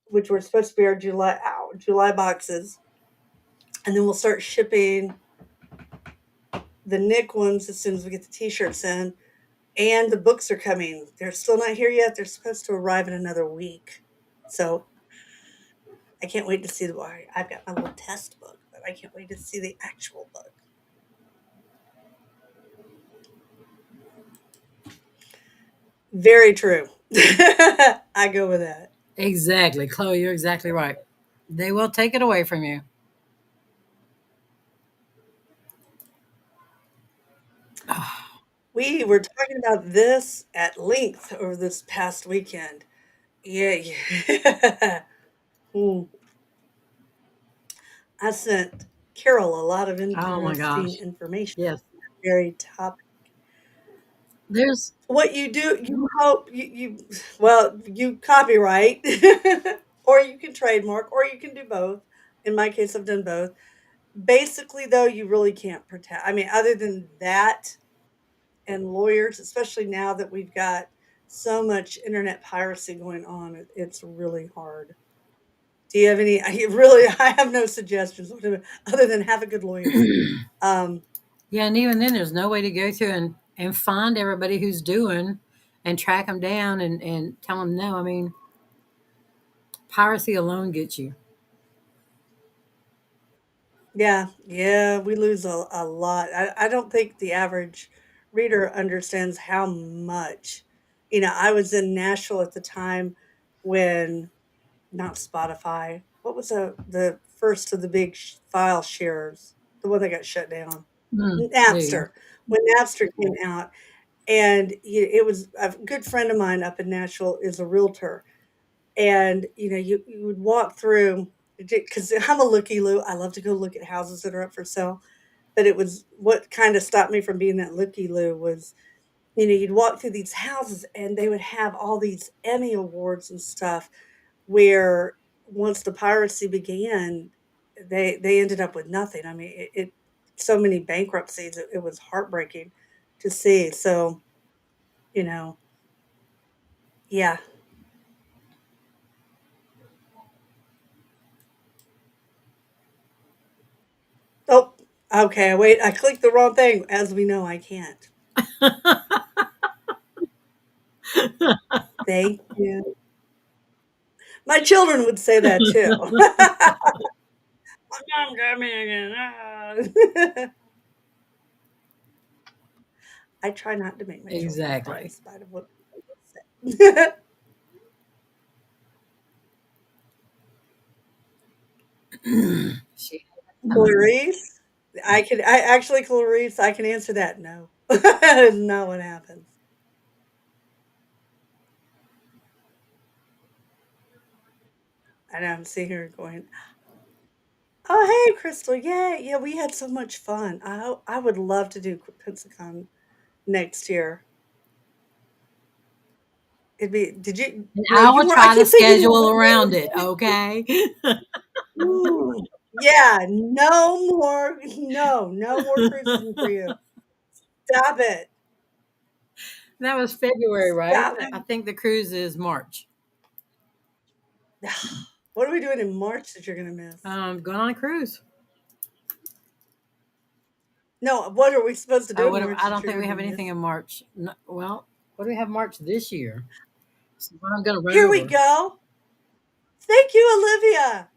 Speaker 1: which were supposed to be our July boxes, and then we'll start shipping the Nick ones as soon as we get the T-shirts in. And the books are coming. They're still not here yet. They're supposed to arrive in another week. So I can't wait to see the book. I've got my little test book, but I can't wait to see the actual book. Very true. I go with that.
Speaker 2: Exactly. Chloe, you're exactly right. They will take it away from you.
Speaker 1: We were talking about this at length over this past weekend. Yeah, yeah. Hmm. I sent Carol a lot of
Speaker 2: Oh my
Speaker 1: interesting
Speaker 2: gosh.
Speaker 1: information
Speaker 2: Yes.
Speaker 1: on that very topic.
Speaker 2: There's,
Speaker 1: What you do, you hope you well, you copyright or you can trademark or you can do both. In my case, I've done both. Basically, though, you really can't protect. I mean, other than that, and lawyers, especially now that we've got so much internet piracy going on, it's really hard. Do you have any? I really, I have no suggestions other than have a good lawyer. Um,
Speaker 2: yeah, and even then, there's no way to go through and find everybody who's doing and track them down and tell them no. I mean, piracy alone gets you.
Speaker 1: Yeah, yeah, we lose a lot. I don't think the average reader understands how much. I was in Nashville at the time when not Spotify. What was the first of the big file sharers? The one that got shut down.
Speaker 2: There you go.
Speaker 1: Napster. When Napster came out, and it was a good friend of mine up in Nashville is a realtor, and you would walk through because I'm a looky loo. I love to go look at houses that are up for sale. But it was what kind of stopped me from being that looky loo was you'd walk through these houses and they would have all these Emmy awards and stuff. Where once the piracy began, they ended up with nothing. I mean, it so many bankruptcies. It was heartbreaking to see. So you know, yeah. Oh, okay. Wait, I clicked the wrong thing. As we know, I can't. Thank you. My children would say that too. Mom got me again. Ah. I try not to make my children cry in
Speaker 2: Exactly.
Speaker 1: spite of what people say.
Speaker 2: She
Speaker 1: Clarice, Clarice, I can answer that. No, that is not what happens. And I'm sitting here going, "Oh, hey, Crystal, yeah, yeah, we had so much fun. I would love to do Pensacon next year. It'd be, did you,
Speaker 2: And
Speaker 1: no,
Speaker 2: I
Speaker 1: you
Speaker 2: will
Speaker 1: were, I
Speaker 2: try to
Speaker 1: keep thinking you
Speaker 2: schedule around it,
Speaker 1: were,
Speaker 2: okay?
Speaker 1: ooh, yeah, no more, no, no more cruising for you. Stop it.
Speaker 2: That was February, right?
Speaker 1: Stop
Speaker 2: I
Speaker 1: it.
Speaker 2: think the cruise is March.
Speaker 1: What are we doing in March that you're going to miss?
Speaker 2: Going on a cruise.
Speaker 1: No, what are we supposed to do in
Speaker 2: What?
Speaker 1: March
Speaker 2: I
Speaker 1: that
Speaker 2: don't
Speaker 1: you're
Speaker 2: think
Speaker 1: going
Speaker 2: we
Speaker 1: to
Speaker 2: have
Speaker 1: be
Speaker 2: anything in
Speaker 1: missing?
Speaker 2: March. No, well, what do we have March this year? So I'm going to run
Speaker 1: Here we
Speaker 2: over.
Speaker 1: go. Thank you, Olivia.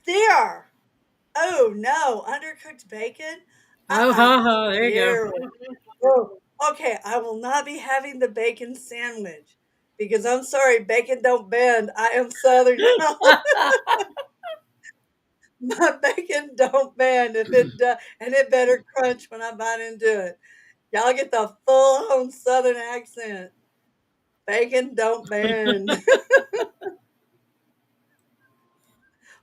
Speaker 1: There. Oh no, undercooked bacon?
Speaker 2: Oh, ho, ho, there you go.
Speaker 1: Here. Oh, okay, I will not be having the bacon sandwich because I'm sorry, bacon don't bend. I am Southern, y'all. My bacon don't bend if it does, and it better crunch when I bite into it. Y'all get the full on Southern accent. Bacon don't bend.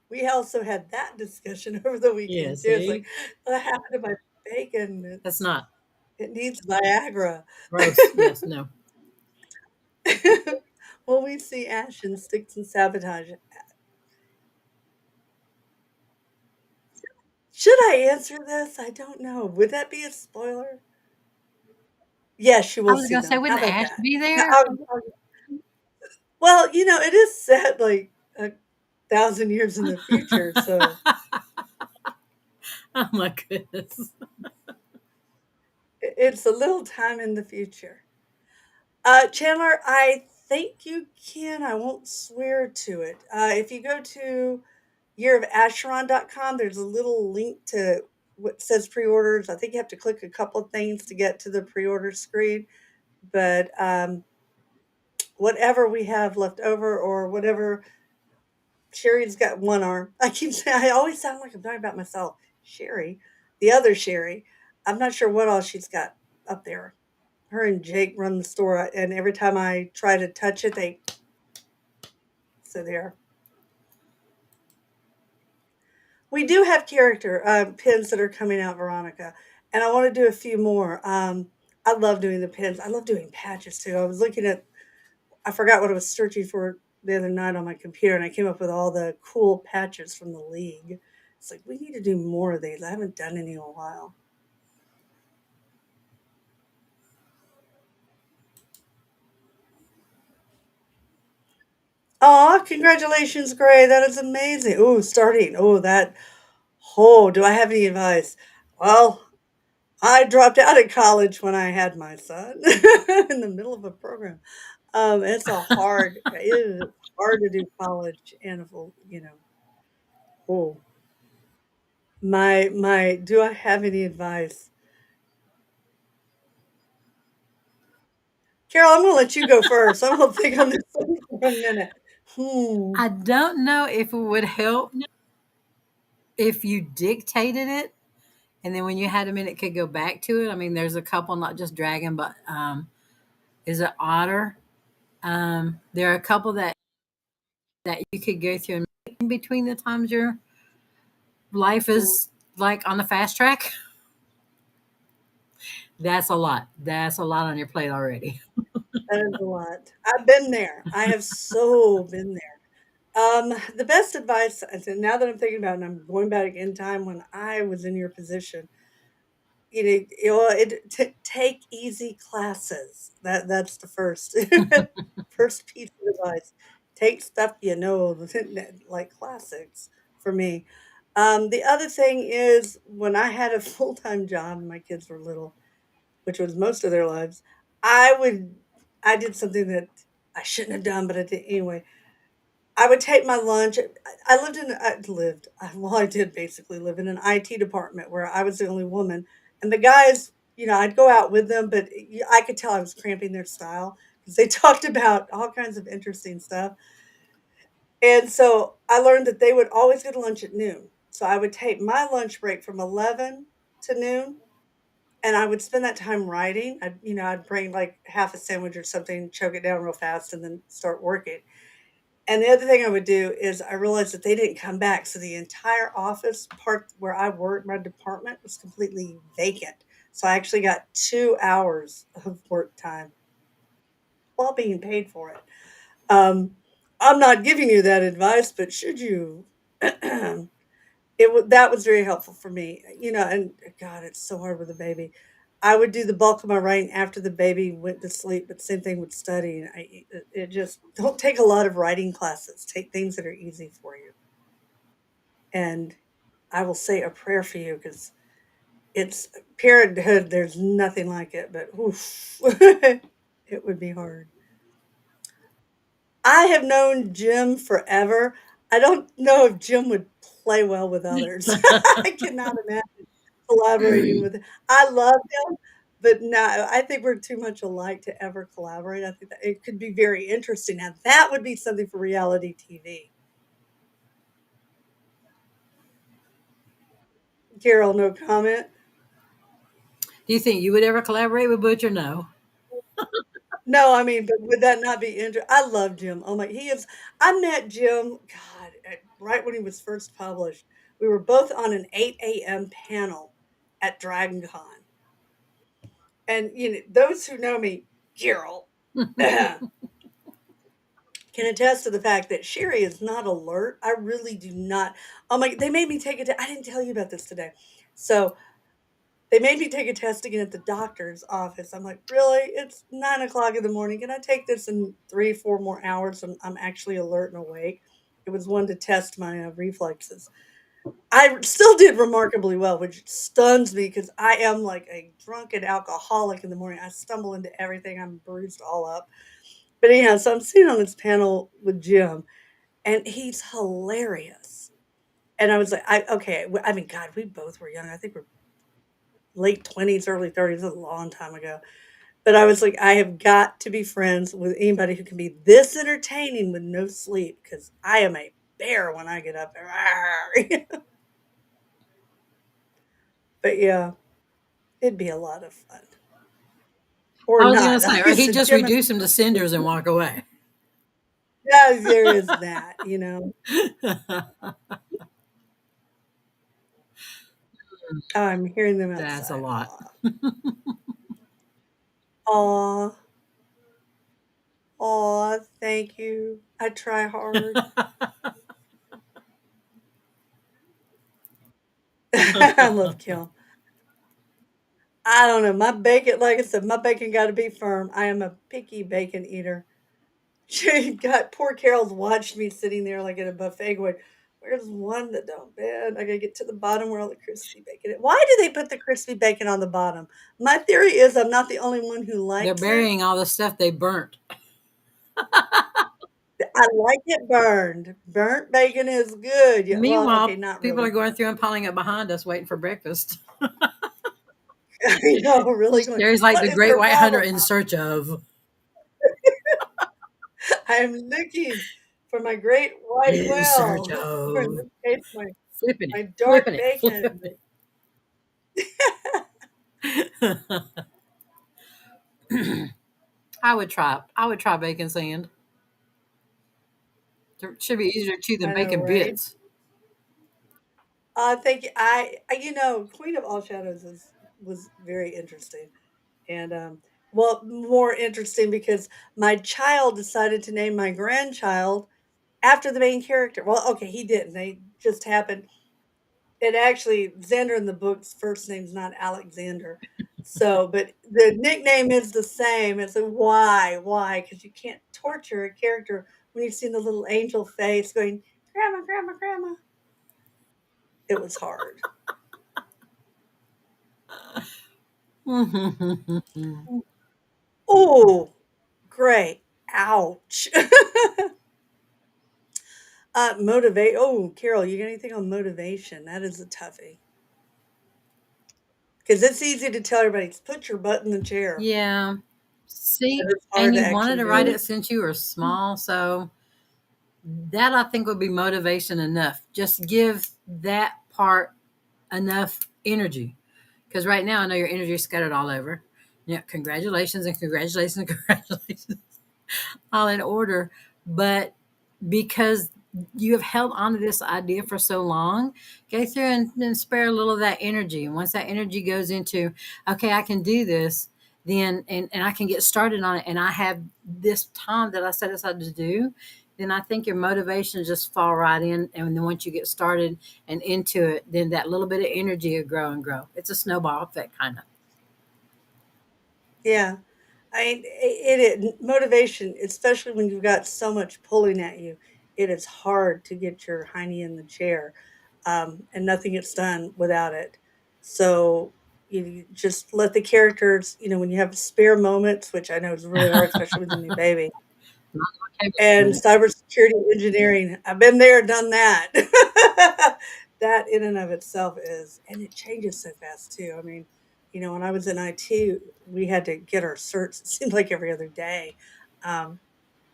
Speaker 1: We also had that discussion over the
Speaker 2: Yeah,
Speaker 1: weekend too. It's like,
Speaker 2: see?
Speaker 1: what happened to my bacon?
Speaker 2: That's not
Speaker 1: It needs Viagra.
Speaker 2: gross. Yes, no.
Speaker 1: Well, we see ash and sticks and sabotage. Should I answer this? I don't know. Would that be a spoiler? Yes, you
Speaker 2: I
Speaker 1: will
Speaker 2: was
Speaker 1: see
Speaker 2: going to say,
Speaker 1: them. How
Speaker 2: wouldn't
Speaker 1: about
Speaker 2: Ash
Speaker 1: that?
Speaker 2: be
Speaker 1: Yeah,
Speaker 2: there?
Speaker 1: well, it is set like 1,000 years in the future, so
Speaker 2: Oh, my goodness.
Speaker 1: it's a little time in the future. Chandler, I think you can. I won't swear to it. If you go to yearofasheron.com, there's a little link to what says pre-orders. I think you have to click a couple of things to get to the pre-order screen, but whatever we have left over or whatever, Sherry's got one arm. I keep saying, I always sound like I'm talking about myself. Sherry, the other Sherry, I'm not sure what all she's got up there. Her and Jake run the store, and every time I try to touch it, they, so there. We do have character pins that are coming out, Veronica, and I want to do a few more. I love doing the pins. I love doing patches too. I was looking at, I forgot what I was searching for the other night on my computer, and I came up with all the cool patches from the league. It's like we need to do more of these. I haven't done any in a while. Oh, congratulations, Gray. That is amazing. Oh, starting. Oh, that. Oh, do I have any advice? Well, I dropped out of college when I had my son in the middle of a program. It is hard to do college and a full, oh, do I have any advice? Carol, I'm gonna let you go first. I'm gonna think on this one for a minute. Hmm.
Speaker 2: I don't know if it would help if you dictated it and then when you had a minute could go back to it. I mean, there's a couple, not just dragon, but is it otter? There are a couple that you could go through and in between the times your life is like on the fast track. That's a lot. That's a lot on your plate already.
Speaker 1: That is a lot. I've been there. I have so been there. The best advice, I said, now that I'm thinking about it, and I'm going back in time when I was in your position, take easy classes. That's the first first piece of advice. Take stuff like classics for me. The other thing is when I had a full-time job and my kids were little, which was most of their lives, I would I did something that I shouldn't have done, but I did anyway. I would take my lunch. Well, I did basically live in an IT department where I was the only woman. And the guys, I'd go out with them, but I could tell I was cramping their style because they talked about all kinds of interesting stuff. And so I learned that they would always get lunch at noon. So I would take my lunch break from 11 to noon and I would spend that time writing. I'd bring like half a sandwich or something, choke it down real fast, and then start working. And the other thing I would do is I realized that they didn't come back, so the entire office part where I worked, my department was completely vacant. So I actually got 2 hours of work time while being paid for it. Um, I'm not giving you that advice, but should you, that was very helpful for me, and God, it's so hard with a baby. I would do the bulk of my writing after the baby went to sleep, but same thing with studying. It just don't take a lot of writing classes. Take things that are easy for you. And I will say a prayer for you because it's parenthood. There's nothing like it, but oof, it would be hard. I have known Jim forever. I don't know if Jim would play well with others. I cannot imagine collaborating with him. I love him, but no, I think we're too much alike to ever collaborate. I think that it could be very interesting. Now that would be something for reality TV. Carol, no comment.
Speaker 2: Do you think you would ever collaborate with Butch or no?
Speaker 1: No, I mean, but would that not be I love Jim. Oh my, he is. I met Jim, God, right when he was first published. We were both on an 8 a.m. panel at DragonCon. And those who know me, Carol, can attest to the fact that Sherry is not alert. I really do not. Oh my, they made me take it. I didn't tell you about this today. So they made me take a test again at the doctor's office. I'm like, really? It's 9 o'clock in the morning. Can I take this in 3, 4 more hours? I'm actually alert and awake. It was one to test my reflexes. I still did remarkably well, which stuns me because I am like a drunken alcoholic in the morning. I stumble into everything. I'm bruised all up. But anyhow, so I'm sitting on this panel with Jim, and he's hilarious. And I was like, I mean, God, we both were young. I think we're late 20s, early 30s. This is a long time ago. But I was like, I have got to be friends with anybody who can be this entertaining with no sleep because I am a bear when I get up. But yeah, it'd be a lot of fun. Or
Speaker 2: I was going to
Speaker 1: not.
Speaker 2: say,
Speaker 1: Like
Speaker 2: or
Speaker 1: I
Speaker 2: he'd
Speaker 1: said,
Speaker 2: just
Speaker 1: Jim,
Speaker 2: reduce him to cinders and walk away.
Speaker 1: yeah, there is that. Oh, I'm hearing them
Speaker 2: That's a
Speaker 1: outside.
Speaker 2: lot.
Speaker 1: Aw, aw, thank you. I try hard. I love Kim. I don't know. My bacon, like I said, my bacon got to be firm. I am a picky bacon eater. She got poor Carol's watched me sitting there like at a buffet going, where's one that don't bend? I gotta get to the bottom where all the crispy bacon is. Why do they put the crispy bacon on the bottom? My theory is I'm not the only one who
Speaker 2: They're
Speaker 1: likes it.
Speaker 2: burying all the stuff they burnt.
Speaker 1: I like it burned. Burnt bacon is good. Yeah, well, okay,
Speaker 2: Meanwhile,
Speaker 1: not
Speaker 2: people
Speaker 1: really.
Speaker 2: are going through and piling up behind us waiting for breakfast.
Speaker 1: I know, really going,
Speaker 2: Sherry's like
Speaker 1: what
Speaker 2: the
Speaker 1: is
Speaker 2: great
Speaker 1: their
Speaker 2: white hunter
Speaker 1: problem?
Speaker 2: in search of.
Speaker 1: I am looking for my great white
Speaker 2: In search
Speaker 1: whale, or in
Speaker 2: of.
Speaker 1: this case,
Speaker 2: Flipping
Speaker 1: my
Speaker 2: it,
Speaker 1: dark
Speaker 2: flipping it,
Speaker 1: bacon.
Speaker 2: flipping it. I would try bacon sand. It should be easier to chew than
Speaker 1: I know,
Speaker 2: bacon
Speaker 1: right?
Speaker 2: bits.
Speaker 1: Thank you. Queen of All Shadows was very interesting, and well, more interesting because my child decided to name my grandchild after the main character. Well, okay, he didn't. They just happened. It actually Xander in the book's first name's not Alexander, so but the nickname is the same. It's a why? Why? Because you can't torture a character when you've seen the little angel face going, "Grandma, grandma, grandma." It was hard. Oh, great. Ouch. Motivate. Oh, Carol, you got anything on motivation? That is a toughie. Because it's easy to tell everybody, put your butt in the chair.
Speaker 2: Yeah.
Speaker 1: But
Speaker 2: See,
Speaker 1: it's
Speaker 2: and
Speaker 1: hard to
Speaker 2: you wanted
Speaker 1: actually
Speaker 2: to
Speaker 1: do
Speaker 2: write
Speaker 1: it.
Speaker 2: it since you were small, so that I think would be motivation enough. Just give that part enough energy. Because right now I know your energy is scattered all over. Yeah, congratulations and congratulations and congratulations, all in order. But because you have held on to this idea for so long, go through and spare a little of that energy. And once that energy goes into, okay, I can do this, then, and I can get started on it, and I have this time that I set aside to do, then I think your motivation just fall right in. And then once you get started and into it, then that little bit of energy will grow and grow. It's a snowball effect, kind of.
Speaker 1: Yeah. It motivation, especially when you've got so much pulling at you, it is hard to get your hiney in the chair, and nothing gets done without it. So you just let the characters, when you have spare moments, which I know is really hard, especially with a new baby.
Speaker 2: Okay,
Speaker 1: And
Speaker 2: with it.
Speaker 1: cybersecurity engineering, I've been there, done that. That in and of itself is, and it changes so fast too. I mean, when I was in IT, we had to get our certs. It seemed like every other day, um,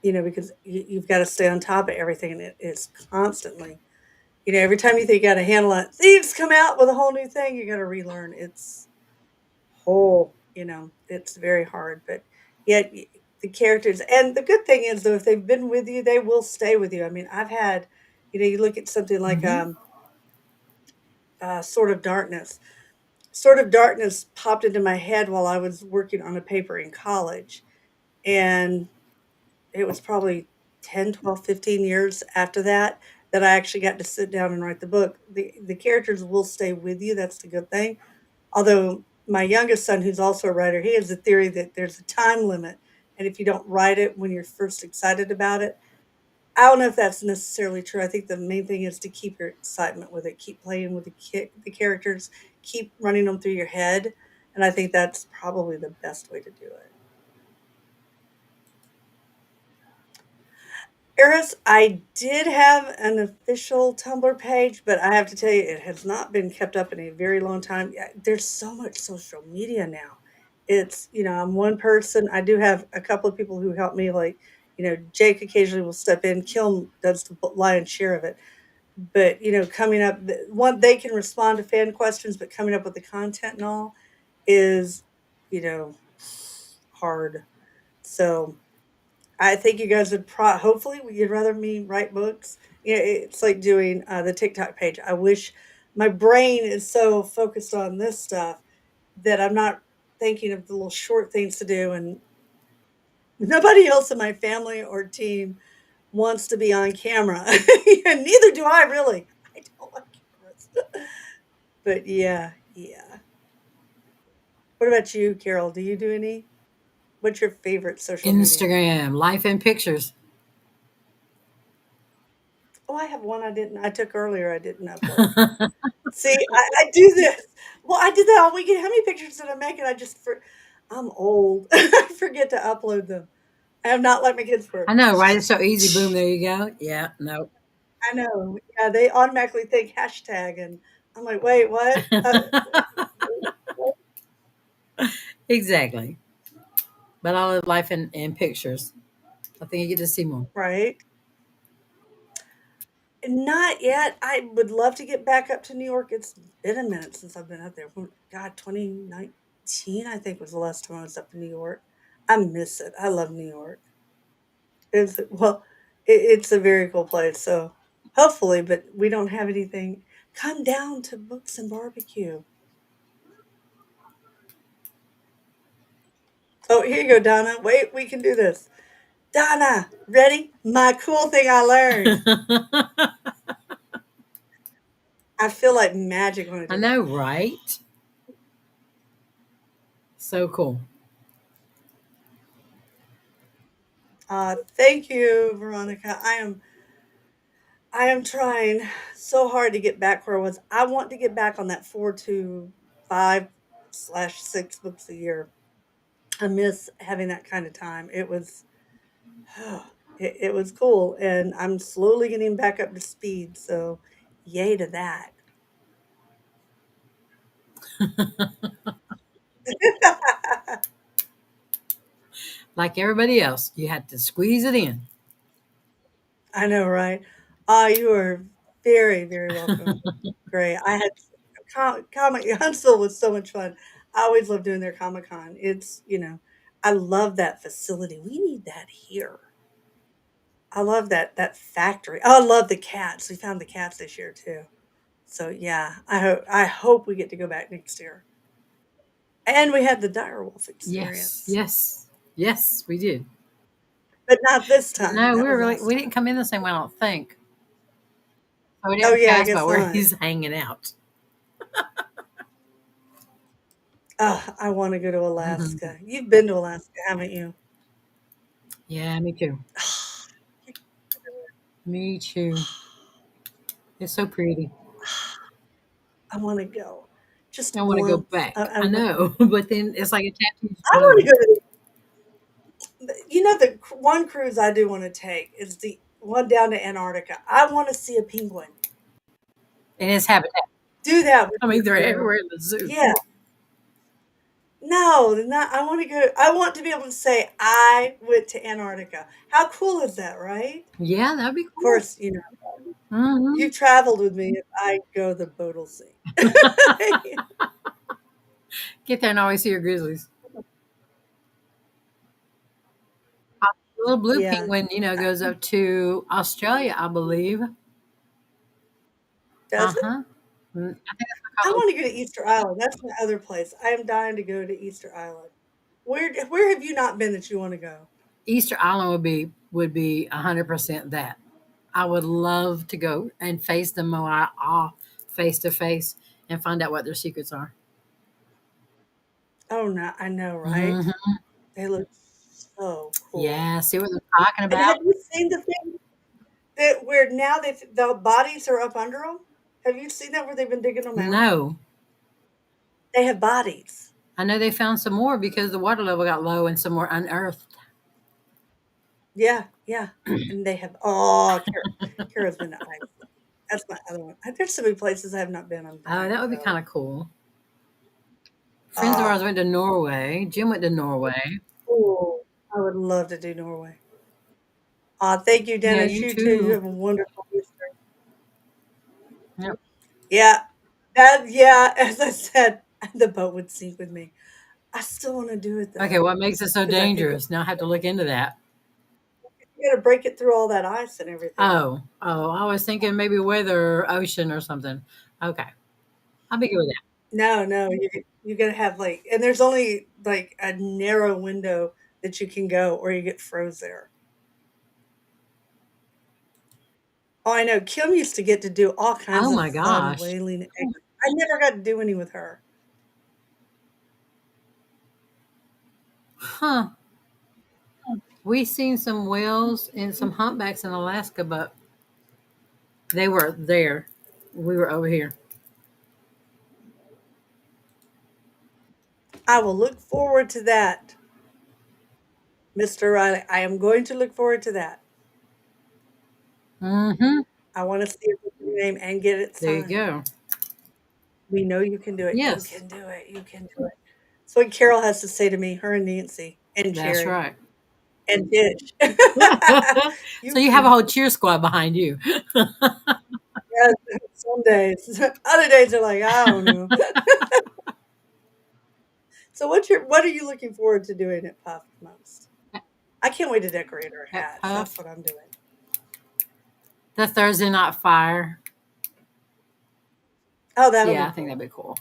Speaker 1: because you've got to stay on top of everything, and it is constantly. Every time you think you got to handle it, thieves come out with a whole new thing. You got to relearn. It's whole, it's very hard, but yet the characters, and the good thing is though, if they've been with you, they will stay with you. I mean, I've had, you look at something like
Speaker 2: Hmm.
Speaker 1: Sword of Darkness. Sword of Darkness popped into my head while I was working on a paper in college, and it was probably 10, 12, 15 years after that that I actually got to sit down and write the book. The characters will stay with you. That's the good thing. Although my youngest son, who's also a writer, he has a theory that there's a time limit, and if you don't write it when you're first excited about it, I don't know if that's necessarily true. I think the main thing is to keep your excitement with it, keep playing with the characters, keep running them through your head, and I think that's probably the best way to do it. Eris, I did have an official Tumblr page, but I have to tell you, it has not been kept up in a very long time. Yeah, there's so much social media now. I'm one person. I do have a couple of people who help me, like, Jake occasionally will step in. Kilm does the lion's share of it. But, coming up, one, they can respond to fan questions, but coming up with the content and all is, you know, hard. So, I think you guys would hopefully you'd rather me write books. It's like doing the TikTok page. I wish my brain is so focused on this stuff that I'm not thinking of the little short things to do. And nobody else in my family or team wants to be on camera. And neither do I really. I don't like cameras. But yeah, yeah. What about you, Carol? Do you do any? What's your favorite social media?
Speaker 2: Instagram, life and pictures.
Speaker 1: Oh, I have one I took earlier. I didn't upload. See, I do this. Well, I did that all weekend. How many pictures did I make? And I'm old. I forget to upload them. I am not like my kids
Speaker 2: I
Speaker 1: were.
Speaker 2: know, right? It's so easy. Boom, there you go. Yeah, no.
Speaker 1: I know. Yeah, they automatically think hashtag, and I'm like, wait, what?
Speaker 2: Exactly. But I live life in pictures. I think you get to see more.
Speaker 1: Right? Not yet. I would love to get back up to New York. It's been a minute since I've been up there. God, 2019, I think was the last time I was up in New York. I miss it. I love New York. It's a very cool place. So hopefully, but we don't have anything. Come down to Books and Barbecue. Oh, here you go, Donna. Wait, we can do this. Donna, ready? My cool thing I learned. I feel like magic when I
Speaker 2: I
Speaker 1: do
Speaker 2: know,
Speaker 1: that.
Speaker 2: right? So cool.
Speaker 1: Thank you, Veronica. I am trying so hard to get back where I was. I want to get back on that 4 to 5/6 books a year. I miss having that kind of time. It was cool, and I'm slowly getting back up to speed. So, yay to that!
Speaker 2: Like everybody else, you had to squeeze it in.
Speaker 1: I know, right? Ah, you are very, very welcome. Great. I had comic Huntsville was so much fun. I always love doing their Comic Con. I love that facility. We need that here. I love that factory. Oh, I love the cats. We found the cats this year too. So yeah, I hope we get to go back next year. And we had the direwolf
Speaker 2: Yes,
Speaker 1: experience,
Speaker 2: yes, yes, we did.
Speaker 1: but not this
Speaker 2: But
Speaker 1: time.
Speaker 2: no,
Speaker 1: That was last
Speaker 2: we didn't
Speaker 1: time.
Speaker 2: come in the same way, I don't think. So we
Speaker 1: Oh
Speaker 2: didn't
Speaker 1: yeah, I
Speaker 2: pass by
Speaker 1: guess
Speaker 2: where
Speaker 1: not.
Speaker 2: he's hanging out.
Speaker 1: I want to go to
Speaker 2: Mhm.
Speaker 1: Alaska. You've been to Alaska, haven't you?
Speaker 2: Yeah, me too. Me too. It's so pretty.
Speaker 1: I want to go just
Speaker 2: I want to go
Speaker 1: once.
Speaker 2: back.
Speaker 1: I
Speaker 2: I
Speaker 1: want.
Speaker 2: know, but then it's like a tattoo's
Speaker 1: I want to
Speaker 2: forever.
Speaker 1: go to the one cruise I do want to take is the one down to Antarctica. I want to see a penguin.
Speaker 2: And it's habitat.
Speaker 1: Do that with
Speaker 2: I
Speaker 1: me
Speaker 2: mean, they're
Speaker 1: too.
Speaker 2: everywhere in the zoo.
Speaker 1: Yeah. No, not. I want to go. I want to be able to say I went to Antarctica. How cool is that, right?
Speaker 2: Yeah, that'd be
Speaker 1: Of
Speaker 2: cool.
Speaker 1: course,
Speaker 2: Hmm.
Speaker 1: you've traveled with me. If I go, the boat will sink.
Speaker 2: Get there and always see your grizzlies. The little blue
Speaker 1: Yeah.
Speaker 2: penguin, goes up to Australia, I believe. Uh
Speaker 1: Does it?
Speaker 2: huh. I think that's
Speaker 1: I
Speaker 2: called
Speaker 1: want to go to Easter Island. That's my other place. I am dying to go to Easter Island. Where have you not been that you want to go?
Speaker 2: Easter Island would be 100% that. I would love to go and face the Moai off face to face and find out what their secrets are.
Speaker 1: Oh, no, I know, right?
Speaker 2: Hmm.
Speaker 1: They look so cool.
Speaker 2: Yeah, see what they're talking
Speaker 1: And
Speaker 2: about?
Speaker 1: have you seen the thing that where now the bodies are up under them? Have you seen that where they've been digging them out?
Speaker 2: No,
Speaker 1: They have bodies.
Speaker 2: I know they found some more because the water level got low and some were unearthed.
Speaker 1: Yeah, yeah. And they have Kara's been to Iceland. That's my other one. There's so many places I have not been. I'm
Speaker 2: Oh,
Speaker 1: dying
Speaker 2: that
Speaker 1: to
Speaker 2: would be kind
Speaker 1: go.
Speaker 2: of cool. Friends of ours
Speaker 1: Oh,
Speaker 2: went to Norway. Jim went to Norway.
Speaker 1: cool. I would love to do Norway. Thank you,
Speaker 2: Yeah,
Speaker 1: Dennis.
Speaker 2: you
Speaker 1: You too. You
Speaker 2: too.
Speaker 1: have a wonderful Easter.
Speaker 2: Yep.
Speaker 1: Yeah, yeah. As I said, the boat would sink with me. I still want to do it
Speaker 2: Okay,
Speaker 1: though,
Speaker 2: what makes it so
Speaker 1: because I think
Speaker 2: dangerous? Now I have to look into that.
Speaker 1: you got to break it through all that ice and everything.
Speaker 2: Oh, I was thinking maybe weather, or ocean, or something. Okay, I'll be good with that.
Speaker 1: No, no, you got to have like, and there's only like a narrow window that you can go, or you get froze there. Oh, I know. Kim used to get to do all kinds
Speaker 2: Oh
Speaker 1: of
Speaker 2: my
Speaker 1: fun
Speaker 2: gosh.
Speaker 1: whaling. I never got to do any with her.
Speaker 2: Huh. We seen some whales and some humpbacks in Alaska, but they were there. We were over here.
Speaker 1: I will look forward to that, Mr. Riley. I am going to look forward to that.
Speaker 2: Mm-hmm.
Speaker 1: I want to see it with your name and get it
Speaker 2: There you
Speaker 1: signed.
Speaker 2: go.
Speaker 1: We know you can do it. You
Speaker 2: Yes,
Speaker 1: can do it. You can do it. That's what Carol has to say to me, her and Nancy and
Speaker 2: that's
Speaker 1: Cherry
Speaker 2: right.
Speaker 1: and Dish.
Speaker 2: So
Speaker 1: You
Speaker 2: you have a
Speaker 1: can.
Speaker 2: whole cheer squad behind you.
Speaker 1: Yes, some days. Other days are like, I don't know. So what are you looking forward to doing at Puff most? I can't wait to decorate our
Speaker 2: At
Speaker 1: hats. That's
Speaker 2: Puff,
Speaker 1: what I'm doing.
Speaker 2: the Thursday night fire.
Speaker 1: Oh, that'll
Speaker 2: Yeah,
Speaker 1: be
Speaker 2: I think that'd
Speaker 1: cool.
Speaker 2: be cool.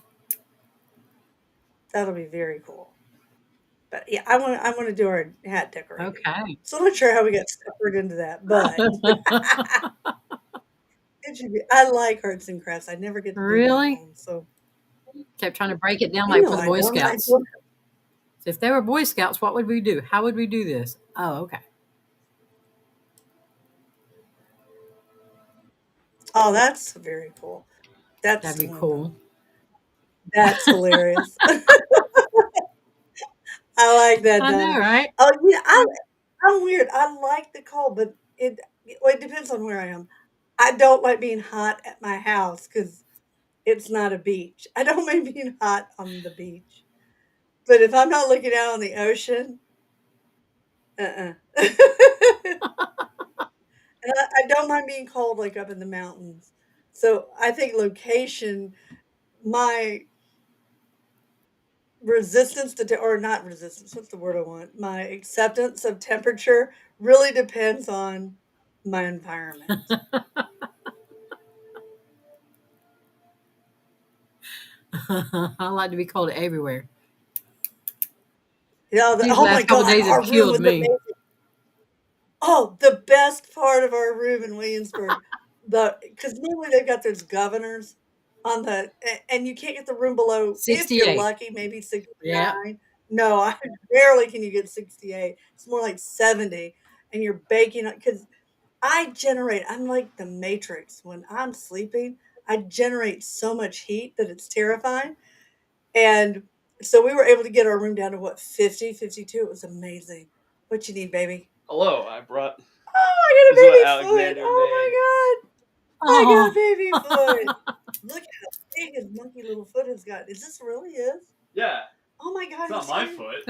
Speaker 1: That'll be very cool. But yeah, I want to do our hat decorating.
Speaker 2: Okay.
Speaker 1: So I'm not sure how we got suckered into that, but it should be. I like arts and crafts. I never get to do them at
Speaker 2: Really?
Speaker 1: home, so
Speaker 2: Kept trying to break it down
Speaker 1: you
Speaker 2: like
Speaker 1: know
Speaker 2: for the
Speaker 1: I
Speaker 2: Boy
Speaker 1: don't. I
Speaker 2: Scouts.
Speaker 1: don't.
Speaker 2: If they were Boy Scouts, what would we do? How would we do this? Oh, okay.
Speaker 1: Oh, that's very cool.
Speaker 2: That'd
Speaker 1: That's
Speaker 2: be
Speaker 1: Linda.
Speaker 2: cool.
Speaker 1: That's hilarious. I like that,
Speaker 2: I know,
Speaker 1: Donna.
Speaker 2: right?
Speaker 1: Oh yeah, I'm weird. I like the cold, but it depends on where I am. I don't like being hot at my house because it's not a beach. I don't like being hot on the beach. But if I'm not looking out on the ocean, uh-uh. And I don't mind being cold, like, up in the mountains. So, I think location my resistance to te or not resistance, what's the word I want? My acceptance of temperature really depends on my environment.
Speaker 2: I like to be cold everywhere.
Speaker 1: You know,
Speaker 2: These
Speaker 1: oh my
Speaker 2: last couple
Speaker 1: God,
Speaker 2: days have
Speaker 1: our room
Speaker 2: killed
Speaker 1: was
Speaker 2: me.
Speaker 1: amazing. Oh, the best part of our room in Williamsburg, because normally they've got those governors on and you can't get the room below, if you're
Speaker 2: 68.
Speaker 1: lucky, maybe
Speaker 2: Yeah.
Speaker 1: 69. No, I rarely can you get 68. It's more like 70, and you're baking because I'm like the Matrix. When I'm sleeping, I generate so much heat that it's terrifying. And so we were able to get our room down to what, 50, 52. It was amazing. What you need, baby?
Speaker 3: Hello, I brought
Speaker 1: Oh, I
Speaker 3: this is
Speaker 1: got a
Speaker 3: what
Speaker 1: baby foot.
Speaker 3: Alexander made.
Speaker 1: Oh my God. I got a
Speaker 2: Oh,
Speaker 1: baby foot. Look how big his monkey little foot has got. Is this really his?
Speaker 3: Yeah,
Speaker 1: Oh my
Speaker 3: it's
Speaker 1: God,
Speaker 3: not
Speaker 1: he's
Speaker 3: my
Speaker 1: huge.
Speaker 3: foot.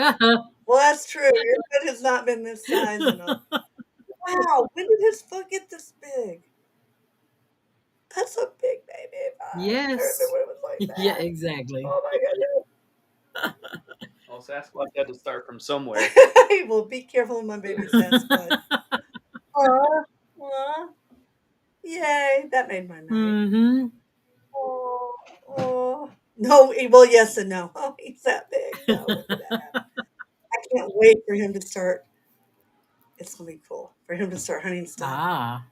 Speaker 1: Well, that's true. Your foot has not been this size in a wow. When did his foot get this big? That's a big baby foot. I
Speaker 2: yes.
Speaker 1: remember when it was like
Speaker 2: Yeah,
Speaker 1: that.
Speaker 2: exactly.
Speaker 1: Oh my
Speaker 3: Well, Sasquatch had to start from somewhere.
Speaker 1: goodness. Well, be careful of my baby Sasquatch. Aw, aw. Yay. That made my night.
Speaker 2: Mm-hmm.
Speaker 1: Oh, oh. No, well, yes and no. Oh, he's that big. No, when did that happen? I can't wait for him to start. It's gonna be cool for him to start hunting stuff.
Speaker 2: Ah.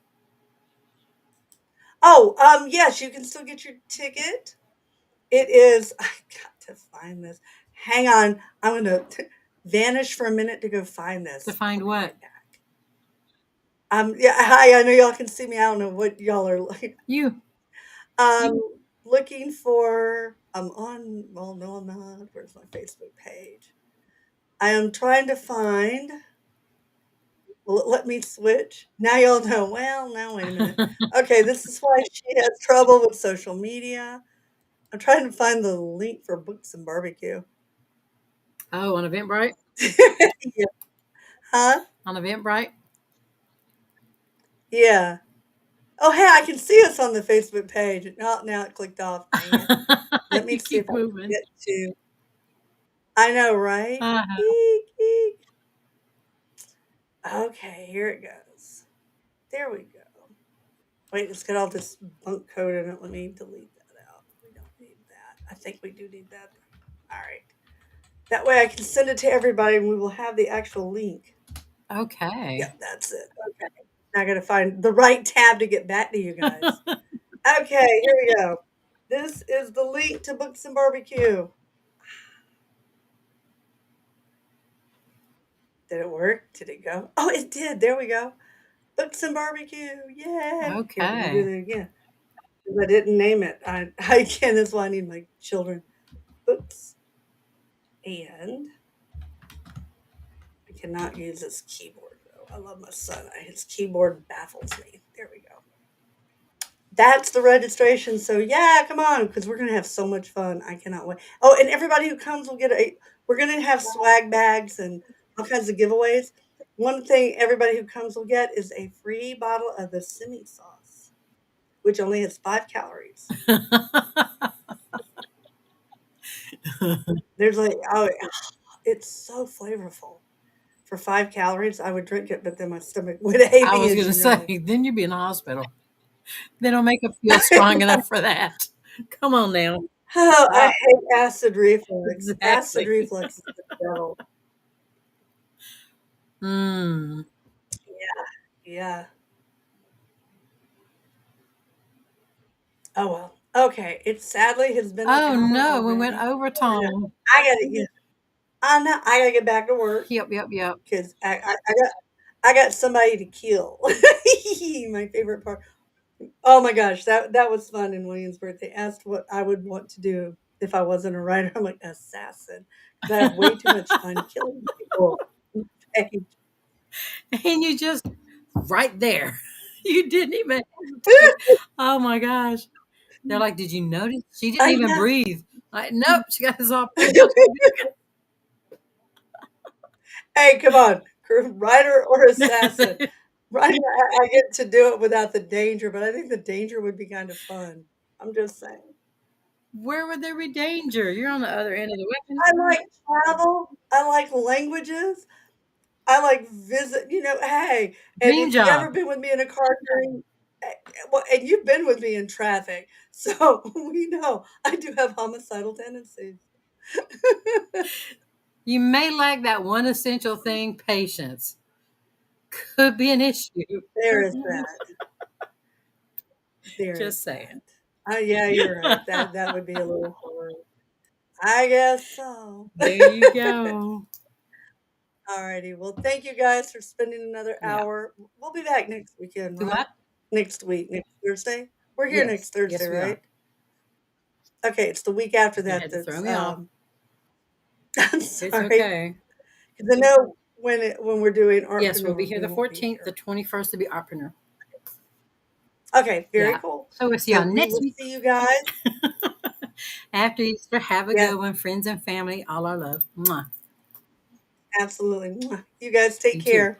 Speaker 1: Oh, yes, you can still get your ticket. It is. I got to find this. Hang on, I'm gonna vanish for a minute to go find
Speaker 2: To
Speaker 1: this. I'll
Speaker 2: find
Speaker 1: be
Speaker 2: what?
Speaker 1: right back. Yeah, hi. I know y'all can see me. I don't know what y'all are like.
Speaker 2: You.
Speaker 1: Um, looking for. I'm on. Well, no, I'm not. Where's my Facebook page? I am trying to find. Will it let me switch? Now y'all know. Well, now wait a minute. Okay, this is why she has trouble with social media. I'm trying to find the link for books and barbecue.
Speaker 2: Oh, on Eventbrite?
Speaker 1: Yeah. Huh?
Speaker 2: On Eventbrite?
Speaker 1: Yeah. Oh, hey, I can see us on the Facebook page. Now it clicked off. Dang it. Let me
Speaker 2: You
Speaker 1: see if
Speaker 2: keep
Speaker 1: I can
Speaker 2: moving.
Speaker 1: get to. I know, right?
Speaker 2: Uh-huh.
Speaker 1: Eek, eek. Okay, here it goes. There we go. Wait, it's got all this bunk code in it. Let me delete that out. We don't need that. I think we do need that. All right. That way I can send it to everybody and we will have the actual link.
Speaker 2: Okay.
Speaker 1: Yep, that's it. Okay. Now I got to find the right tab to get back to you guys. Okay, here we go. This is the link to Books and Barbecue. Did it work? Did it go? Oh, it did. There we go. Books and Barbecue. Yay. Here, let me do
Speaker 2: Okay.
Speaker 1: that again. 'Cause I didn't name it. I can. That's why I need my children. Books and I cannot use this keyboard though. I love my son. His keyboard baffles me. There we go. That's the registration. So yeah, come on, because we're gonna have so much fun. I cannot wait. Oh, and everybody who comes will get a. We're gonna have swag bags and all kinds of giveaways. One thing everybody who comes will get is a free bottle of the semi sauce, which only has 5 calories. There's like oh, it's so flavorful. For 5 calories, I would drink it, but then my stomach would hate
Speaker 2: I
Speaker 1: me,
Speaker 2: was
Speaker 1: as
Speaker 2: going to
Speaker 1: you know.
Speaker 2: say, then you'd be in the hospital. They don't make them feel strong enough for that. Come on now.
Speaker 1: Oh, I
Speaker 2: Stop.
Speaker 1: hate acid reflux. Acid
Speaker 2: Exactly.
Speaker 1: reflux is the devil.
Speaker 2: Mm.
Speaker 1: Yeah, yeah. Oh well. Okay, it sadly has been an
Speaker 2: Oh
Speaker 1: hour
Speaker 2: no, we went
Speaker 1: already.
Speaker 2: overtime.
Speaker 1: I gotta get. I know. I gotta get back to work
Speaker 2: Yep, yep, yep.
Speaker 1: because I got somebody to kill. My favorite part. Oh my gosh, that was fun in Williamsburg. They asked what I would want to do if I wasn't a writer. I'm like assassin because I have way too much fun killing people. Hey.
Speaker 2: And you just right there. You didn't even hesitate. Oh my gosh. They're like, did you notice? She didn't
Speaker 1: I
Speaker 2: even
Speaker 1: know.
Speaker 2: breathe. Like, nope, she got this all pulled out.
Speaker 1: Hey, come on, writer or assassin. Right, I get to do it without the danger, but I think the danger would be kind of fun. I'm just saying.
Speaker 2: Where would there be danger? You're on the other end of the weapon.
Speaker 1: I like travel. I like languages. I like visit, hey, and
Speaker 2: Dream
Speaker 1: if you
Speaker 2: job.
Speaker 1: ever been with me in a car during, well, and you've been with me in traffic, so we know I do have homicidal tendencies.
Speaker 2: You may lack that one essential thing, patience. Could be an issue.
Speaker 1: There is that. There
Speaker 2: Just
Speaker 1: is
Speaker 2: saying.
Speaker 1: that. Yeah, you're right. That would be a little hard. I guess so.
Speaker 2: There you go.
Speaker 1: Alrighty. Well, thank you guys for spending another
Speaker 2: Yeah.
Speaker 1: hour. We'll be back next weekend,
Speaker 2: Do
Speaker 1: right?
Speaker 2: what?
Speaker 1: Next week, next Thursday. We're here next
Speaker 2: Yes.
Speaker 1: Thursday,
Speaker 2: Yes, we are.
Speaker 1: right? Okay, it's the week after
Speaker 2: You
Speaker 1: that
Speaker 2: had to throw
Speaker 1: that's
Speaker 2: me off.
Speaker 1: I'm
Speaker 2: It's
Speaker 1: sorry.
Speaker 2: okay.
Speaker 1: 'Cause I know when we're doing
Speaker 2: Yes, we'll be
Speaker 1: Artpreneur,
Speaker 2: here
Speaker 1: we
Speaker 2: the
Speaker 1: won't be
Speaker 2: 14th, the
Speaker 1: here.
Speaker 2: 21st to be entrepreneur.
Speaker 1: Okay, very
Speaker 2: Yeah.
Speaker 1: cool.
Speaker 2: So we'll see
Speaker 1: So
Speaker 2: y'all
Speaker 1: we
Speaker 2: next
Speaker 1: will
Speaker 2: week.
Speaker 1: see you guys.
Speaker 2: After Easter, have a
Speaker 1: Yes,
Speaker 2: good one. Friends and family, all our love. Mwah.
Speaker 1: absolutely. You guys take
Speaker 2: You too.
Speaker 1: care.